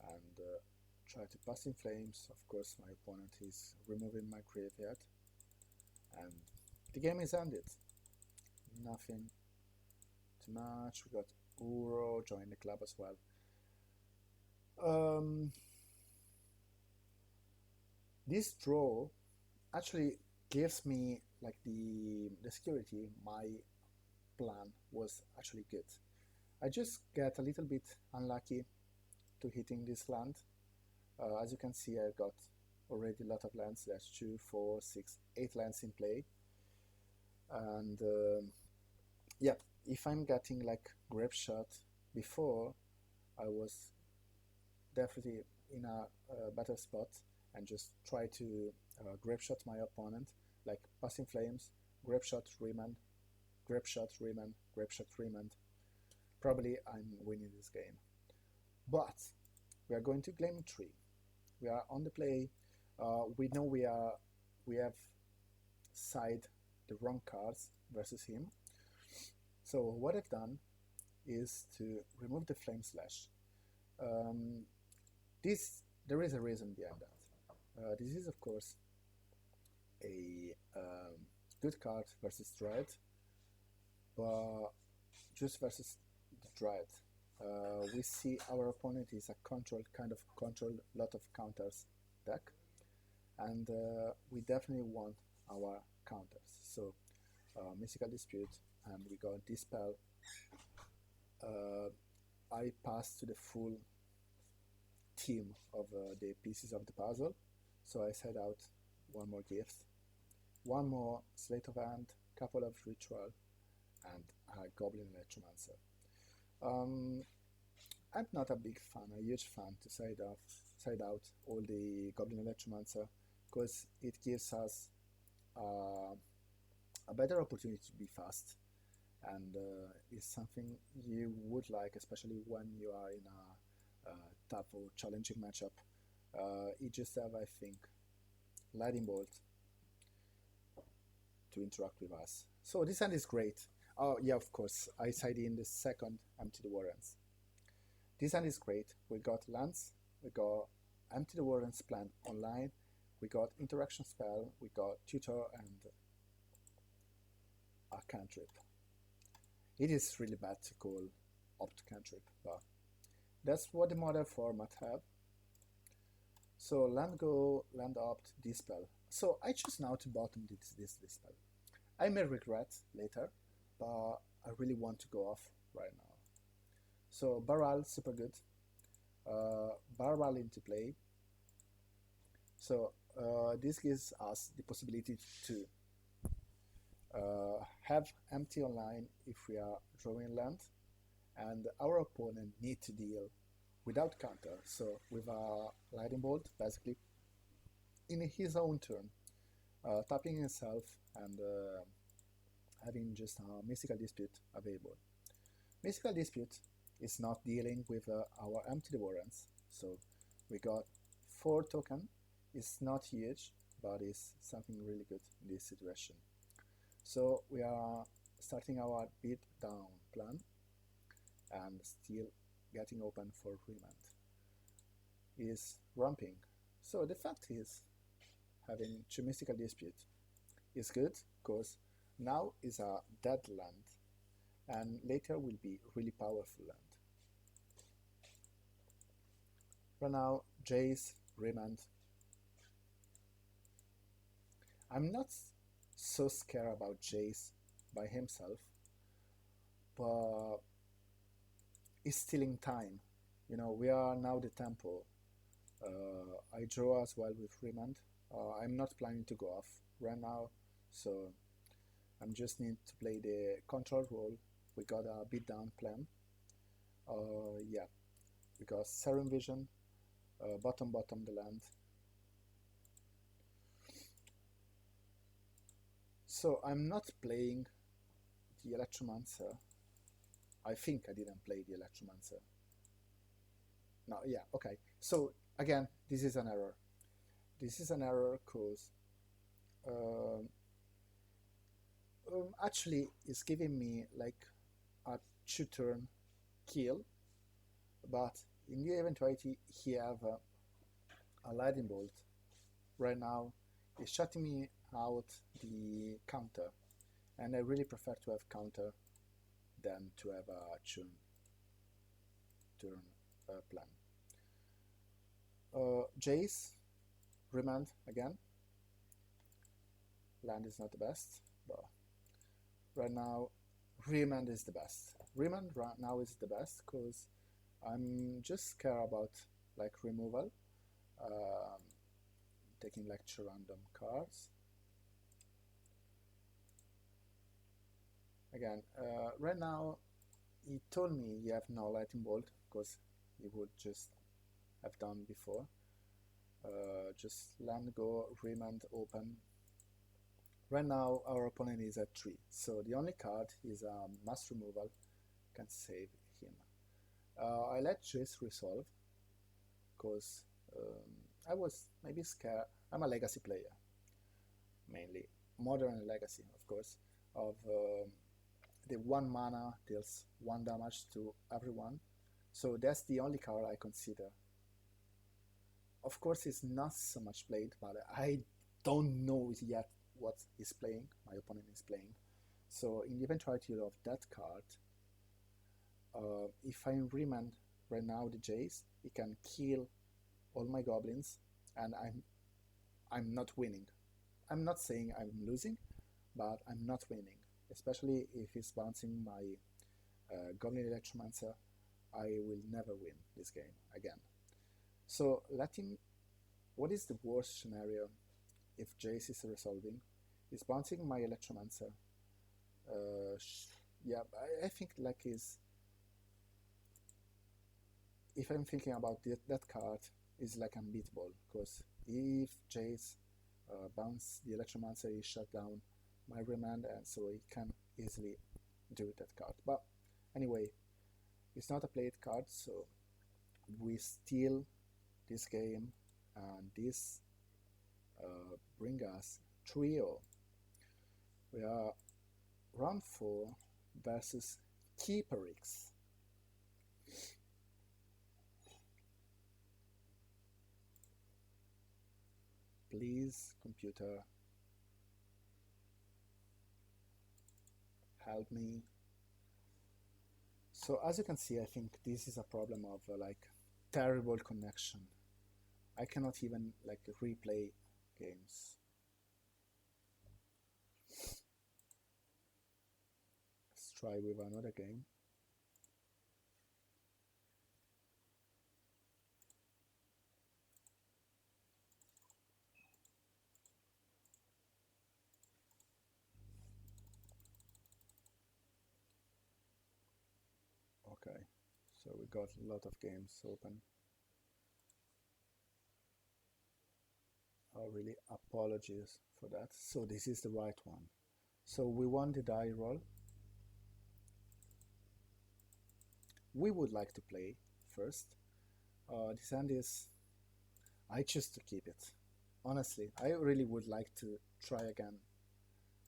and try to Passing Flames. Of course, my opponent is removing my graveyard, and the game is ended. Nothing too much. We got Uro join the club as well. This draw actually gives me like the security. My plan was actually good. I just get a little bit unlucky to hitting this land. As you can see, I got already a lot of lands. There's 2, 4, 6, 8 lands in play, and yeah, if I'm getting like Grape Shot before, I was definitely in a better spot, and just try to Grape Shot my opponent, like Passing Flames, Grape Shot, remand, Grape Shot, remand, Grape Shot, remand. Probably I'm winning this game. But we are going to Gleaming Tree. We are on the play. We know we have side the wrong cards versus him. So what I've done is to remove the Flame Slash. There is a reason behind that. This is of course a good card versus Dread, but just versus the Dread. We see our opponent is a kind of control, lot of counters deck, and we definitely want our counters. So Mystical Dispute, and we got Dispel. I pass to the full theme of the pieces of the puzzle. So I set out one more gift, one more Sleight of Hand, couple of Ritual, and a Goblin Electromancer. I'm not a big fan, a huge fan to side out all the Goblin Electromancer because it gives us a better opportunity to be fast, and is something you would like, especially when you are in a tough or challenging matchup. You just have, I think, Lightning Bolt to interact with us. So this hand is great. Oh yeah, of course, I side in the second Empty the Warrens. This hand is great. We got Lance, we got Empty the Warrens plan online, we got Interaction Spell, we got Tutor, and a cantrip. It is really bad to call Opt Cantrip, but that's what the modern format have. So land go, land opt, dispel. So I choose now to bottom this dispel. I may regret later, but I really want to go off right now. So Barrel, super good. Barrel into play. So this gives us the possibility to have empty online if we are drawing land, and our opponent need to deal without counter, so with a Lightning Bolt basically in his own turn, tapping himself and having just a Mystical Dispute available. Mystical Dispute is not dealing with our Empty the Warrens, so we got 4 token. It's not huge, but it's something really good in this situation. So we are starting our beat down plan and still getting open for remand. Is ramping. So the fact is, having 2 Mystical Dispute is good because now is a dead land and later will be really powerful land. Right now, Jace, remand. I'm not so scared about Jace by himself, but it's stealing time. You know, we are now the tempo. I draw as well with remand. I'm not planning to go off right now, so I'm just need to play the control role. We got a beatdown plan. Yeah, we got Serum Vision, bottom the land. So I'm not playing the Electromancer. I think I didn't play the Electromancer. No, yeah, okay. So again, this is an error. This is an error because actually it's giving me like a 2-turn kill, but in the eventuality he have a Lightning Bolt. Right now it's shutting me out the counter, and I really prefer to have counter than to have a turn plan. Jace, remand again. Land is not the best, but right now remand is the best. Remand right now is the best because I'm just scared about like removal, taking like 2 random cards. Again, right now he told me you have no Lightning Bolt because he would just have done before. Just land, go, remand, open. Right now our opponent is at 3, so the only card is a mass removal, can save him. I let Jace resolve because I was maybe scared. I'm a legacy player, mainly modern legacy, of course, of the 1 mana deals 1 damage to everyone, so that's the only card I consider. Of course it's not so much played, but I don't know yet what he's playing, my opponent is playing. So in the eventuality of that card, if I remand right now the Jace, it can kill all my goblins and I'm not winning. I'm not saying I'm losing, but I'm not winning, especially if he's bouncing my Goblin Electromancer. I will never win this game again. So let him. What is the worst scenario if Jace is resolving? He's bouncing my Electromancer. Yeah, I think like is if I'm thinking about that card is like unbeatable because if Jace bounce the Electromancer, he shut down my remand, and so he can easily do that card. But anyway, it's not a played card, so we steal this game, and this bring us 3-0. We are round 4 versus Keeperix. Please, computer, help me. So as you can see, I think this is a problem of like terrible connection. I cannot even like replay games. Let's try with another game. Okay, so we got a lot of games open. Oh, really, apologies for that. So this is the right one. So we won the die roll. We would like to play first. This hand is, I choose to keep it. Honestly, I really would like to try again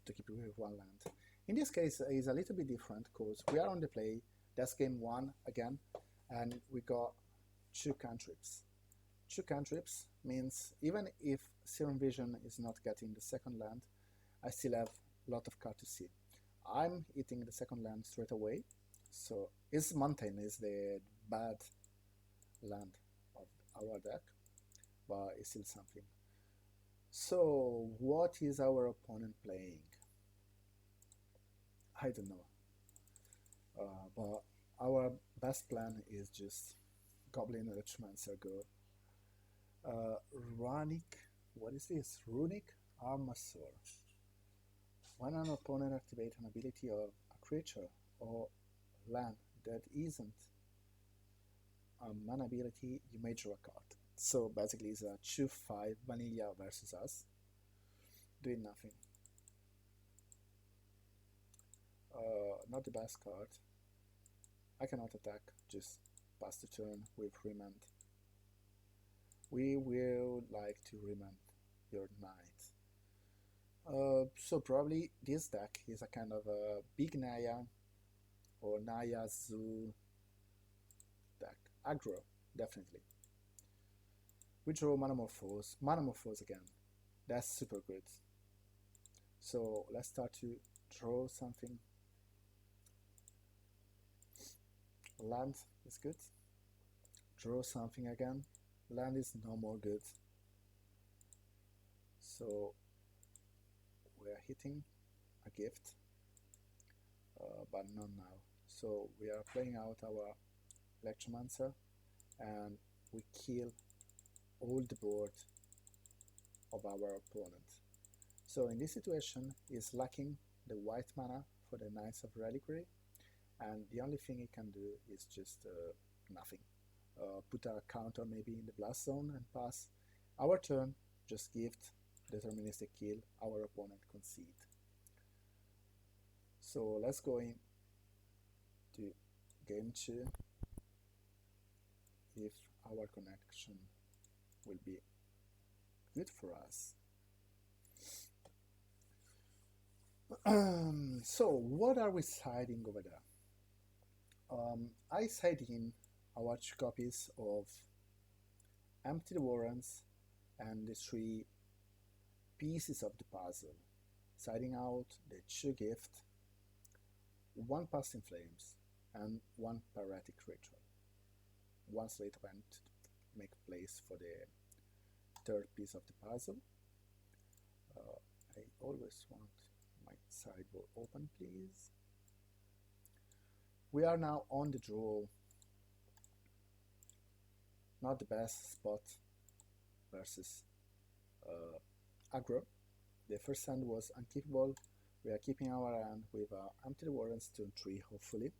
to keep it with one land. In this case, it's a little bit different because we are on the play. That's game 1 again, and we got 2 cantrips. 2 cantrips means even if Serum Vision is not getting the second land, I still have a lot of cards to see. I'm hitting the second land straight away, so his mountain is the bad land of our deck, but it's still something. So what is our opponent playing? I don't know, but our best plan is just Goblin Electromancer go. Runic, what is this? Runic Armasaur. When an opponent activates an ability of a creature or land that isn't a mana ability, you may draw a card. So basically it's a 2-5 vanilla versus us, doing nothing. Not the best card. I cannot attack, just pass the turn with remand. We will like to remand your knight. So probably this deck is a kind of a big Naya or Naya Zoo deck. Aggro, definitely. We draw Manamorphose. Manamorphose again. That's super good. So let's start to draw something. Land is good. Draw something again. Land is no more good. So we are hitting a gift, but not now. So we are playing out our Electromancer, and we kill all the board of our opponent. So in this situation, he's lacking the white mana for the Knights of Reliquary, and the only thing he can do is just nothing. Put a counter maybe in the blast zone and pass. Our turn, just gift, deterministic kill, our opponent concede. So let's go into game 2 if our connection will be good for us. So what are we siding over there? I side in our 2 copies of Empty the Warrens and the 3 pieces of the puzzle, siding out the 2 gift, 1 Past in Flames, and 1 Pyretic Ritual. 1 slate event to make place for the 3rd piece of the puzzle. I always want my sideboard open, please. We are now on the draw. not the best spot versus aggro. The first hand was unkeepable. We are keeping our hand with Empty the Warrens turn 3, hopefully.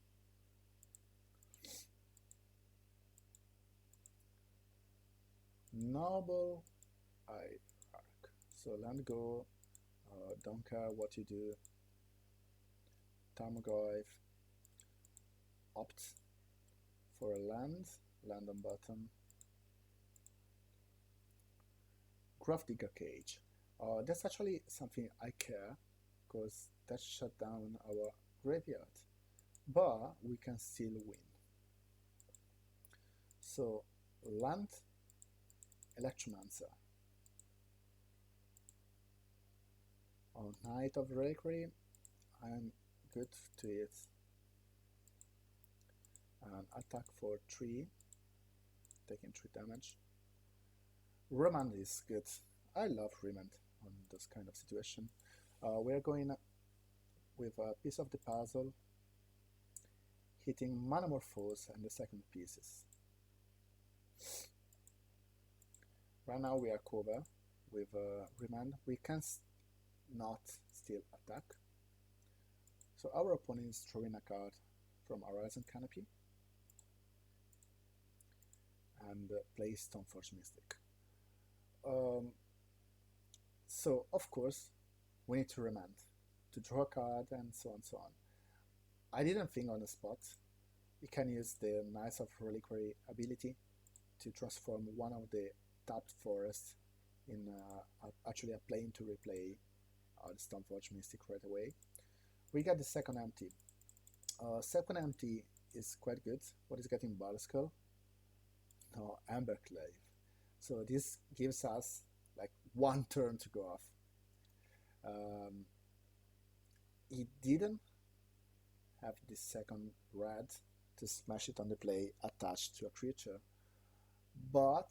Noble Hierarch. So land go, don't care what you do. Tarmogoyf, opt for a land on bottom. Gravedigger Cage. That's actually something I care, because that shut down our graveyard. But we can still win. So, land, Electromancer. On Knight of Reliquary, I'm good to it. And attack for 3, taking 3 damage. Remand is good. I love Remand on this kind of situation. We're going with a piece of the puzzle, hitting Manamorphose and the second pieces. Right now we are cover with Remand. We can not still attack. So our opponent is throwing a card from Horizon Canopy and plays Stoneforge Mystic. So of course we need to remand to draw a card and so on and so on. I didn't think on the spot. You can use the Knights of Reliquary ability to transform one of the tapped forests in actually a plane to replay the Stoneforge Mystic right away. We got the second empty. Second empty is quite good. What is getting Skull? No, Emberclave. So this gives us like 1 turn to go off. He didn't have the second red to smash it on the play attached to a creature, but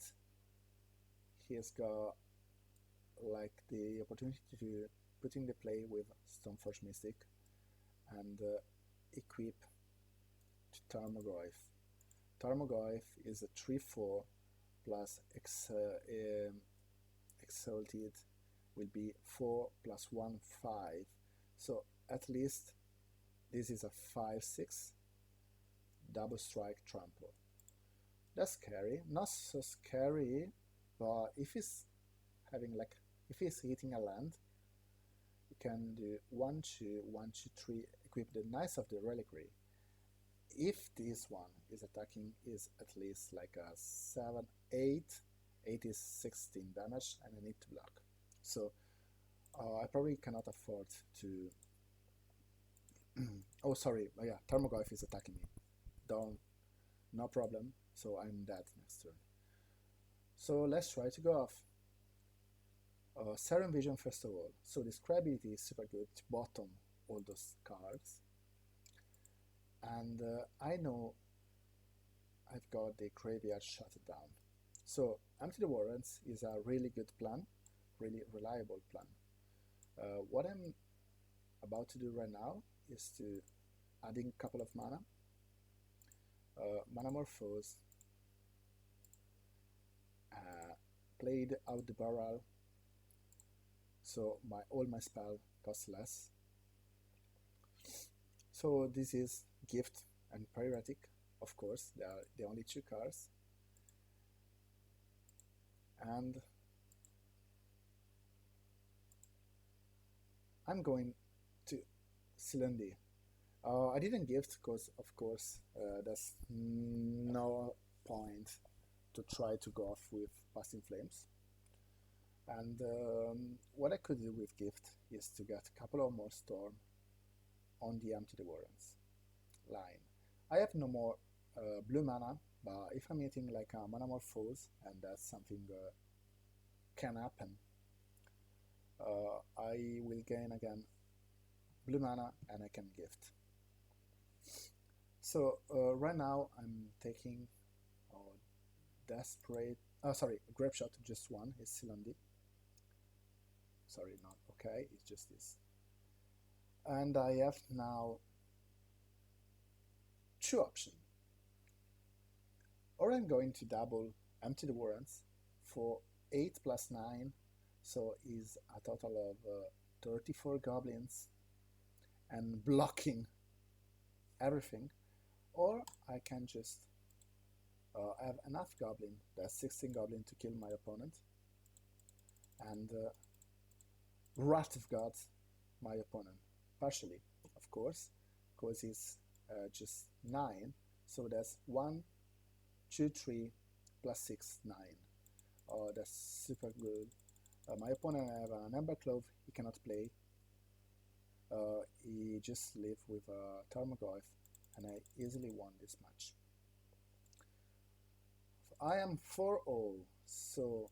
he's got like the opportunity to put in the play with Stoneforge Mystic and equip to Tarmogoyf. Tarmogoyf is a 3/4 plus Exalted will be 4 plus 1, 5. So at least this is a 5/6 double strike trample. That's scary, not so scary, but if he's having like, if he's hitting a land, you can do 1, 2, 1, 2, 3, equip the Knights of the Reliquary. If this one is attacking, is at least like a 7, 8. 8 is 16 damage, and I need to block. So I probably cannot afford to. Oh, sorry. Oh, yeah, Tarmogoyf is attacking me. Don't. No problem. So I'm dead next turn. So let's try to go off. Serum Vision first of all. So this ability is super good to bottom all those cards. And I know I've got the graveyard shut down. So Empty the Warrens is a really good plan, really reliable plan. What I'm about to do right now is to adding a couple of mana, Manamorphose, played out the barrel, so all my spell costs less. So this is Gift and Pyretic, of course, they are the only 2 cards. And I'm going to Silendi. I didn't gift because, of course, there's no point to try to go off with Passing Flames. And what I could do with gift is to get a couple of more Storm on the Empty the Warrens line. I have no more blue mana, but if I'm hitting like a Manamorphose and that's something can happen, I will gain again blue mana and I can gift. So right now I'm taking Desperate, Grape Shot, just one, is Silendi. Sorry, not okay, it's just this. And I have now 2 options. Or I'm going to double empty the warrants for 8 plus 9, so is a total of 34 goblins and blocking everything. Or I can just have enough goblin, that's 16 goblin, to kill my opponent, and Wrath of God my opponent, partially, of course, because it's just 9, so that's 1, 2, 3, plus 6, 9. Oh, that's super good. My opponent have an Ember Clove, he cannot play. He just live with a Tarmogoyf, and I easily won this match. I am 4-0, so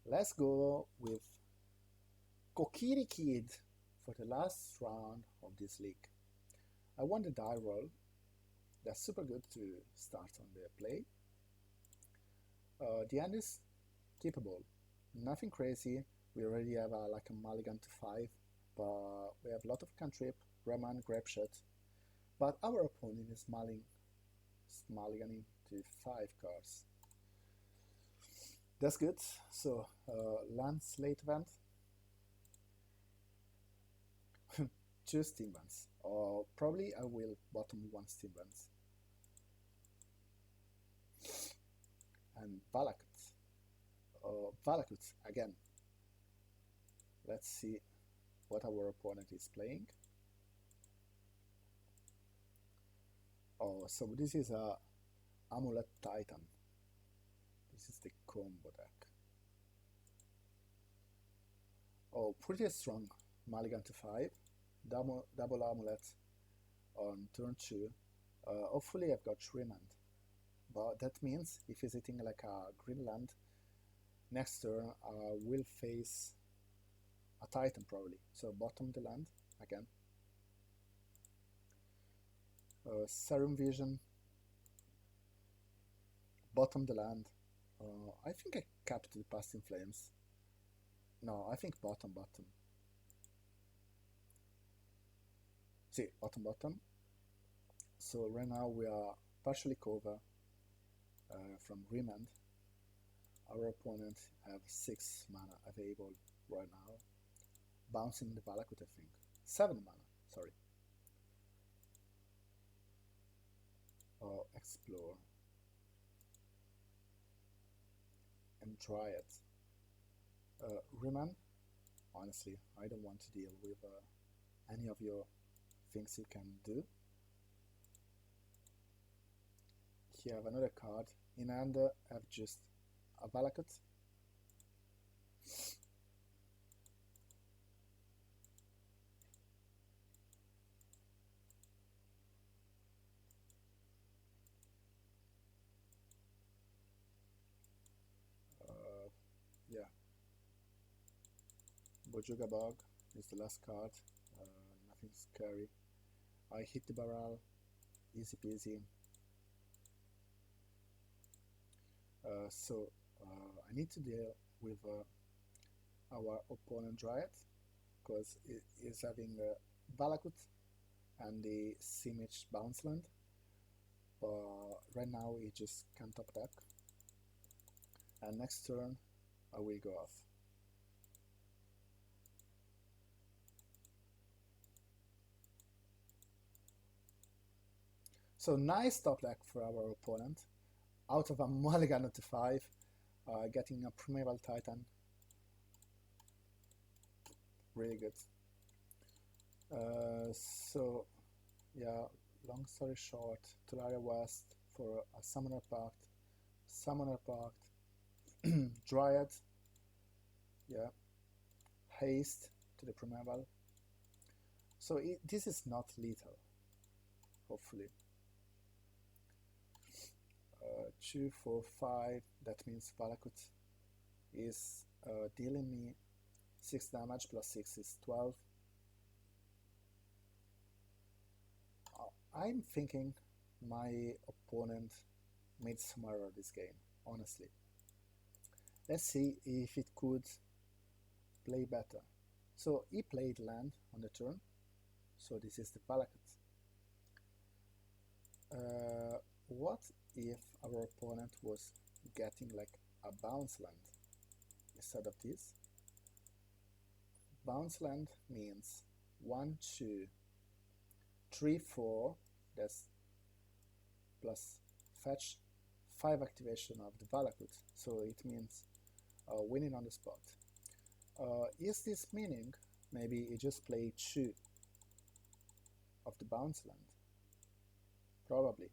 let's go with Kokiri Kid for the last round of this league. I won the die roll. That's super good to start on the play. The end is keepable. Nothing crazy. We already have like a mulligan to 5, but we have a lot of cantrip, Raman, GregSor. But our opponent is mulliganing to 5 cards. That's good. So land slate event. 2 steam vents, or probably I will bottom 1 steam vents. And Valakut. Valakut again. Let's see what our opponent is playing. Oh, so this is a Amulet Titan. This is the combo deck. Oh, pretty strong. Mulligan to 5. Double Amulet on turn 2. Hopefully I've got Shrimand. But that means if he's hitting like a green land, next turn I will face a Titan probably. So bottom the land again. Serum Vision. Bottom the land. I think I capped the Past in Flames. No, I think bottom. See, bottom. So right now we are partially cover from Remand. Our opponent have 6 mana available right now. Bouncing the Valakut, I think. 7 mana, sorry. Explore. And Dryad. Remand, honestly, I don't want to deal with any of your things you can do. Here I have another card. In hand I have just a Valakut. Yeah. Bojuga Bog is the last card. Nothing scary. I hit the barrel. Easy peasy. So I need to deal with our opponent Dryad, because it is having Valakut and the Simic Bounce Land. But right now he just can't top deck. And next turn I will go off. So nice top deck for our opponent. Out of a mulligan to 5, getting a Primeval Titan. Really good. So yeah, long story short, Tolaria West for a Summoner Pact, Dryad, yeah, Haste to the Primeval. So this is not lethal, hopefully. 2, 4, 5, that means Valakut is dealing me 6 damage, plus 6 is 12. I'm thinking my opponent made some error this game, honestly. Let's see if it could play better. So he played land on the turn, so this is the Valakut. What if our opponent was getting like a bounce land instead of this. Bounce land means 1, 2, 3, 4, that's plus fetch 5 activation of the Valakut, so it means winning on the spot. Is this meaning maybe he just played 2 of the bounce land? Probably.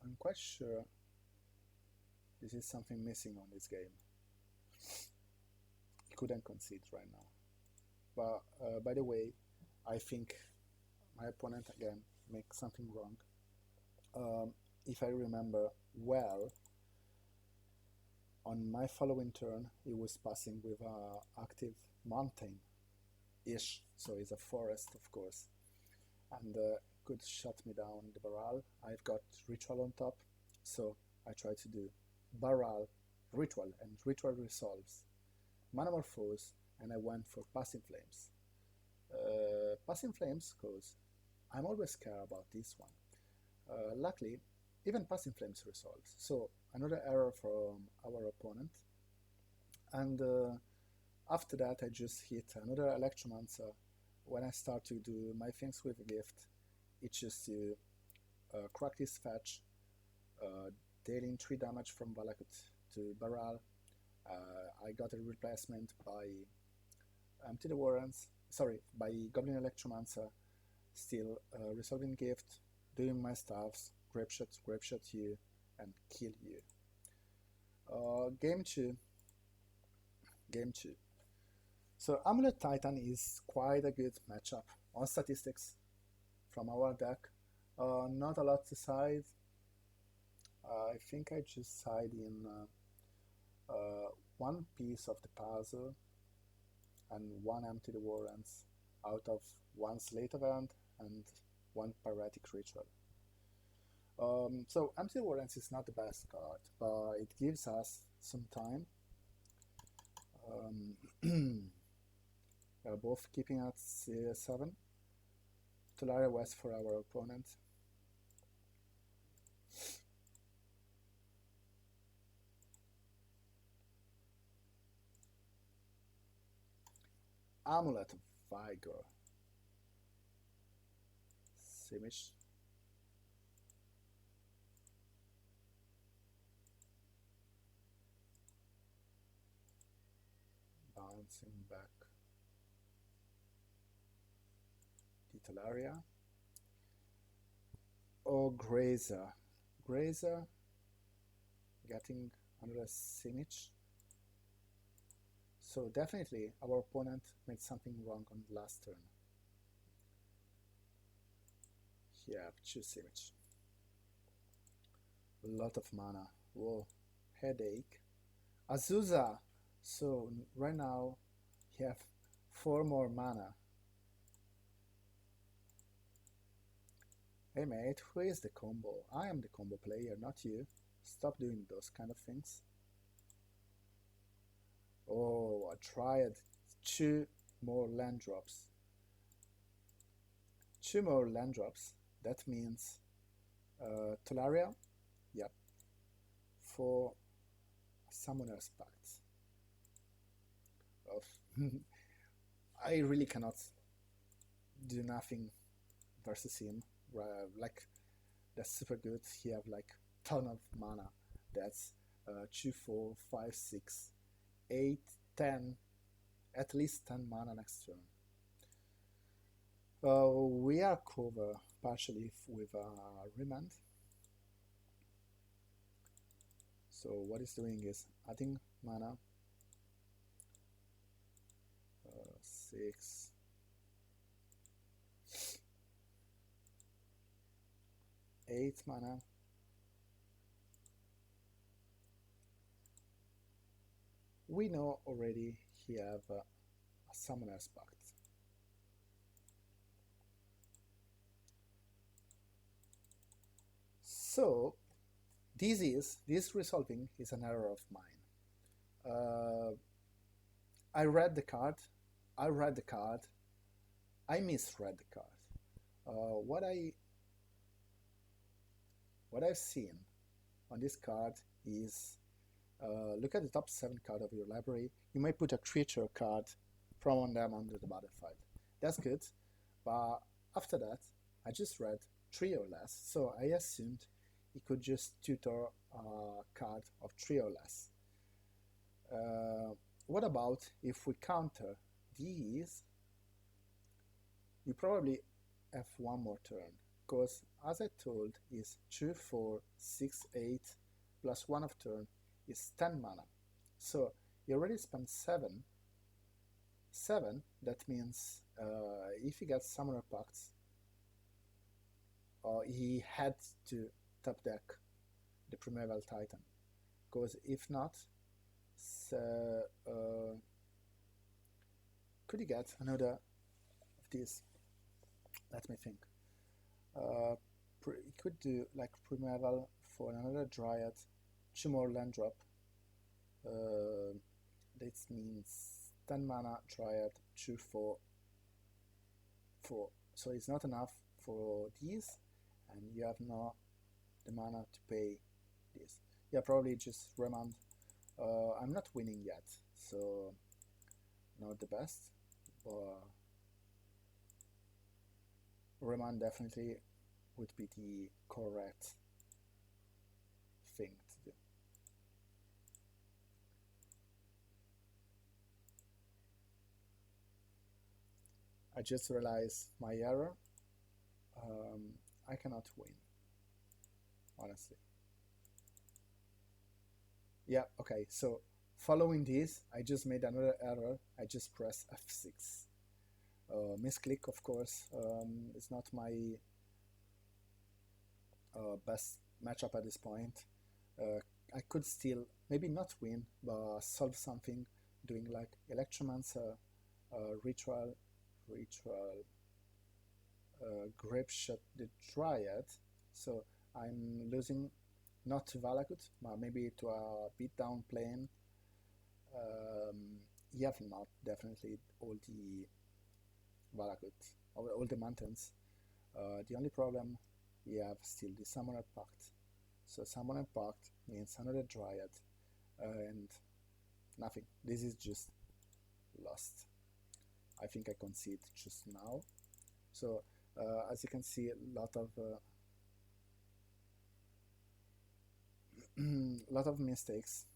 I'm quite sure this is something missing on this game. He couldn't concede right now. But by the way, I think my opponent again makes something wrong. If I remember well, on my following turn, he was passing with an active mountain-ish, so it's a forest, of course, and could shut me down the barrel. I've got ritual on top, so I try to do barrel, ritual, and ritual resolves, Manamorphose, and I went for Passing Flames. Passing Flames, because I'm always scared about this one. Luckily, even Passing Flames resolves, so another error from our opponent. And after that, I just hit another Electromancer. When I start to do my things with a gift, it's just to crack this fetch, dealing 3 damage from Valakut to Barrel. I got a replacement by Empty the Warrens, sorry, by Goblin Electromancer, still resolving gift, doing my stuffs, grape shot you, and kill you. Game 2. So Amulet Titan is quite a good matchup on statistics from our deck. Not a lot to side. I think I just side in one piece of the puzzle and 1 Empty the Warrens out of 1 Slate event and 1 Pyretic Ritual. So Empty the Warrens is not the best card, but it gives us some time. We are both keeping at 7. Tolaria West for our opponent. Amulet of Vigor. Simish. Bouncing back. Tolaria. Oh, GregSor. GregSor getting another Simish. So definitely our opponent made something wrong on the last turn. Here I have 2 Simish. A lot of mana. Whoa. Headache. Azusa. So right now he have 4 more mana. Hey mate, who is the combo? I am the combo player, not you. Stop doing those kind of things. Oh, I tried 2 more land drops. 2 more land drops. That means Tolaria, yep, for Summoner's Pact. I really cannot do nothing versus him. Like, that's super good. He have like ton of mana. That's 2, 4, 5, 6, 8, 10, at least 10 mana next turn. We are covered partially with Remand. So what it's doing is adding mana. 6. Eight mana. We know already he have a Summoner's Pact. So this resolving is an error of mine. I read the card, I read the card, I misread the card. What I've seen on this card is, look at the top 7 card of your library. You might put a creature card from them under the battlefield. That's good, but after that, I just read 3 or less, so I assumed he could just tutor a card of 3 or less. What about if we counter these? We probably have one more turn, because as I told, is 2, 4, 6, 8 plus 1 of turn is 10 mana. So he already spent 7. 7, that means if he gets Summoner Pacts, he had to top deck the Primeval Titan, because if not, could he get another of these? Let me think. He could do like Primeval for another Dryad, 2 more land drop. That means 10 mana Dryad, 2, 4, 4. So it's not enough for these, and you have not the mana to pay this. Yeah, probably just remand. I'm not winning yet, so not the best, but remand definitely would be the correct thing to do. I just realized my error. I cannot win, honestly. Yeah, okay, so following this, I just made another error. I just pressed F6. Misclick, of course. It's not my best matchup at this point. I could still maybe not win, but solve something, doing like Electromancer, Ritual, GregSor the Dryad. So I'm losing not to Valakut, but maybe to a beatdown plane. You have not definitely all the Valakut, all the mountains. The only problem, we have still the Summoner Pact. So Summoner Pact means another Dryad, and nothing. This is just lost. I think I concede just now. So as you can see, a lot of lot of mistakes.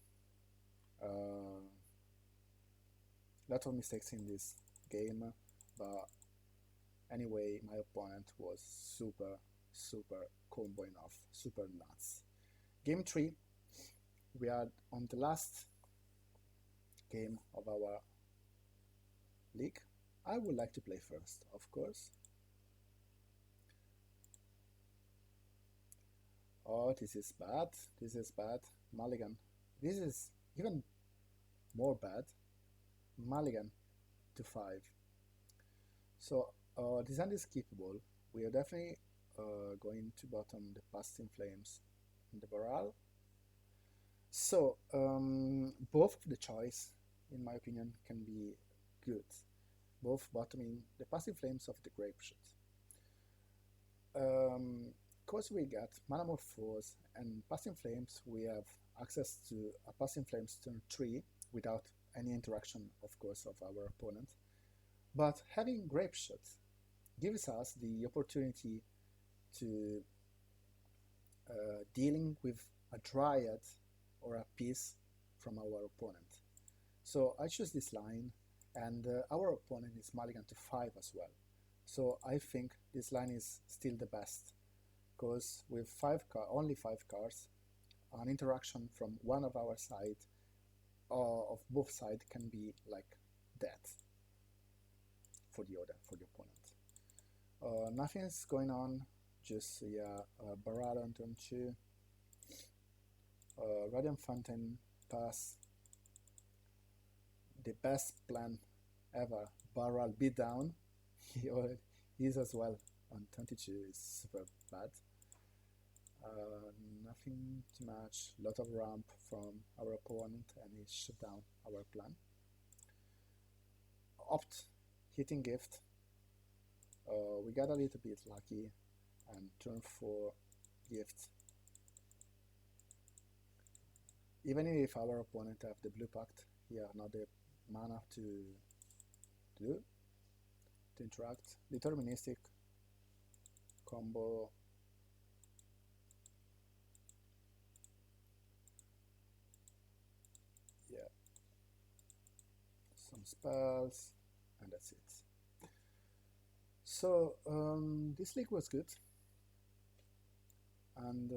Lot of mistakes in this game, but anyway, my opponent was super comboing off, super nuts. Game 3, we are on the last game of our league. I would like to play first, of course. Oh, this is bad. This is bad. Mulligan. This is even more bad. Mulligan to 5. So this hand is keepable. We are definitely going to bottom the Past in Flames in the Baral. So both of the choice, in my opinion, can be good. Both bottoming the Past in Flames of the GregSor. Because we get Mana Morphose and Past in Flames, we have access to a Past in Flames turn 3 without any interaction, of course, of our opponent. But having GregSor gives us the opportunity to dealing with a Dryad or a piece from our opponent. So I choose this line, and our opponent is Mulligan to 5 as well. So I think this line is still the best, because with only 5 cards, an interaction from one of our side of both sides can be like death for the opponent. Nothing is going on, just Baral on turn 2, Radiant Fountain pass, the best plan ever, Baral beatdown. He is as well on 22, is super bad. Nothing too much, lot of ramp from our opponent, and he shut down our plan. Opt, hitting gift. We got a little bit lucky, and turn 4 gift. Even if our opponent have the blue pact, he have not the mana to interact. Deterministic combo. Yeah, some spells, and that's it. So this league was good, and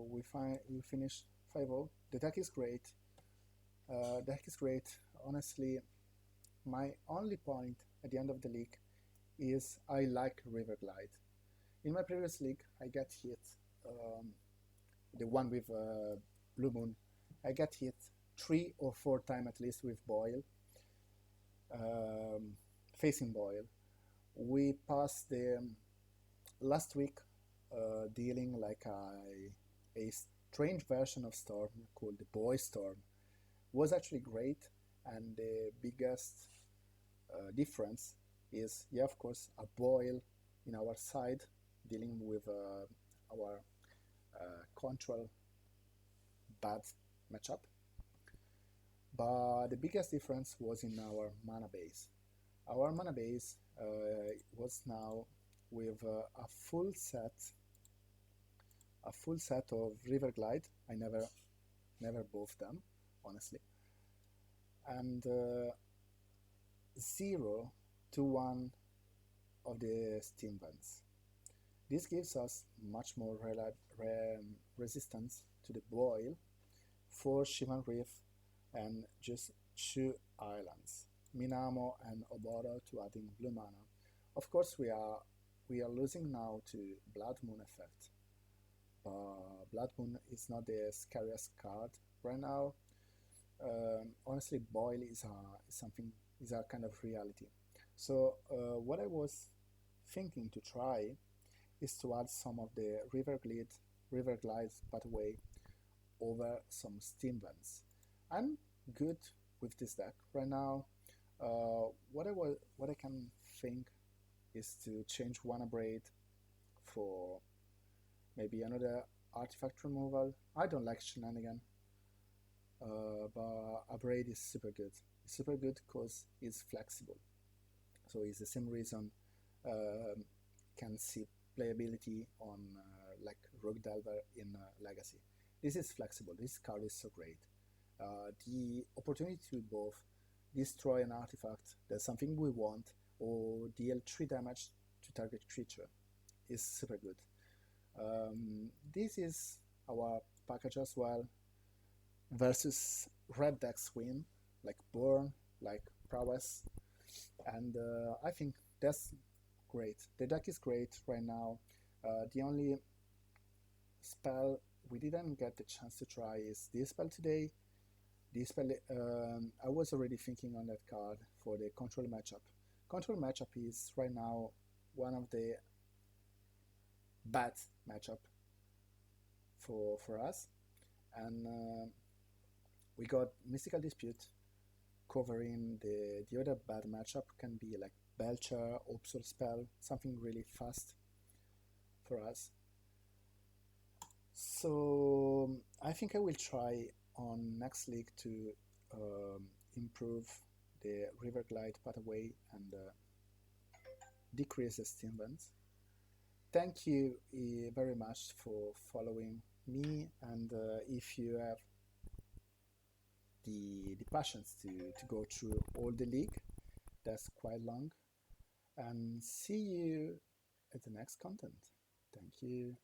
we finished 5-0. The deck is great. Honestly, my only point at the end of the league is I like River Glide. In my previous league, I got hit, the one with Blue Moon, I got hit 3 or 4 times at least with Boil, facing Boil. We passed the last week dealing like a strange version of Storm called the Boy Storm. Was actually great, and the biggest difference is, yeah, of course, a Boil in our side dealing with our control bad matchup. But the biggest difference was in our mana base. Our mana base was now with a full set of River Glide. I never bought them, honestly, and 0 to 1 of the steam vents. This gives us much more resistance to the boil, 4 Shivan Reef, and just 2 islands, Minamo and Oboro, to adding blue mana. Of course, we are losing now to Blood Moon effect. Blood Moon is not the scariest card right now. Honestly, Boil is a kind of reality. So what I was thinking to try is to add some of the River Glides pathway over some steam vents. I'm good with this deck right now. What I can think is to change one Abrade for maybe another artifact removal. I don't like Shenanigan, but Abrade is super good. It's super good because it's flexible. So it's the same reason can see playability on like Rogue Delver in Legacy. This is flexible. This card is so great. The opportunity to both destroy an artifact, that's something we want, or deal 3 damage to target creature is super good. This is our package as well versus red decks win, like Burn, like Prowess, and I think that's great. The deck is great right now. The only spell we didn't get the chance to try is this spell today. This spell, I was already thinking on that card for the control matchup. Control matchup is right now one of the bad matchup for us, and we got Mystical Dispute covering the other bad matchup. Can be like Belcher, Obsor Spell, something really fast for us. So I think I will try on next league to improve the River Glide pathway and decrease the steam vents. Thank you very much for following me, and if you have the passions to go through all the league, that's quite long, and see you at the next content. Thank you.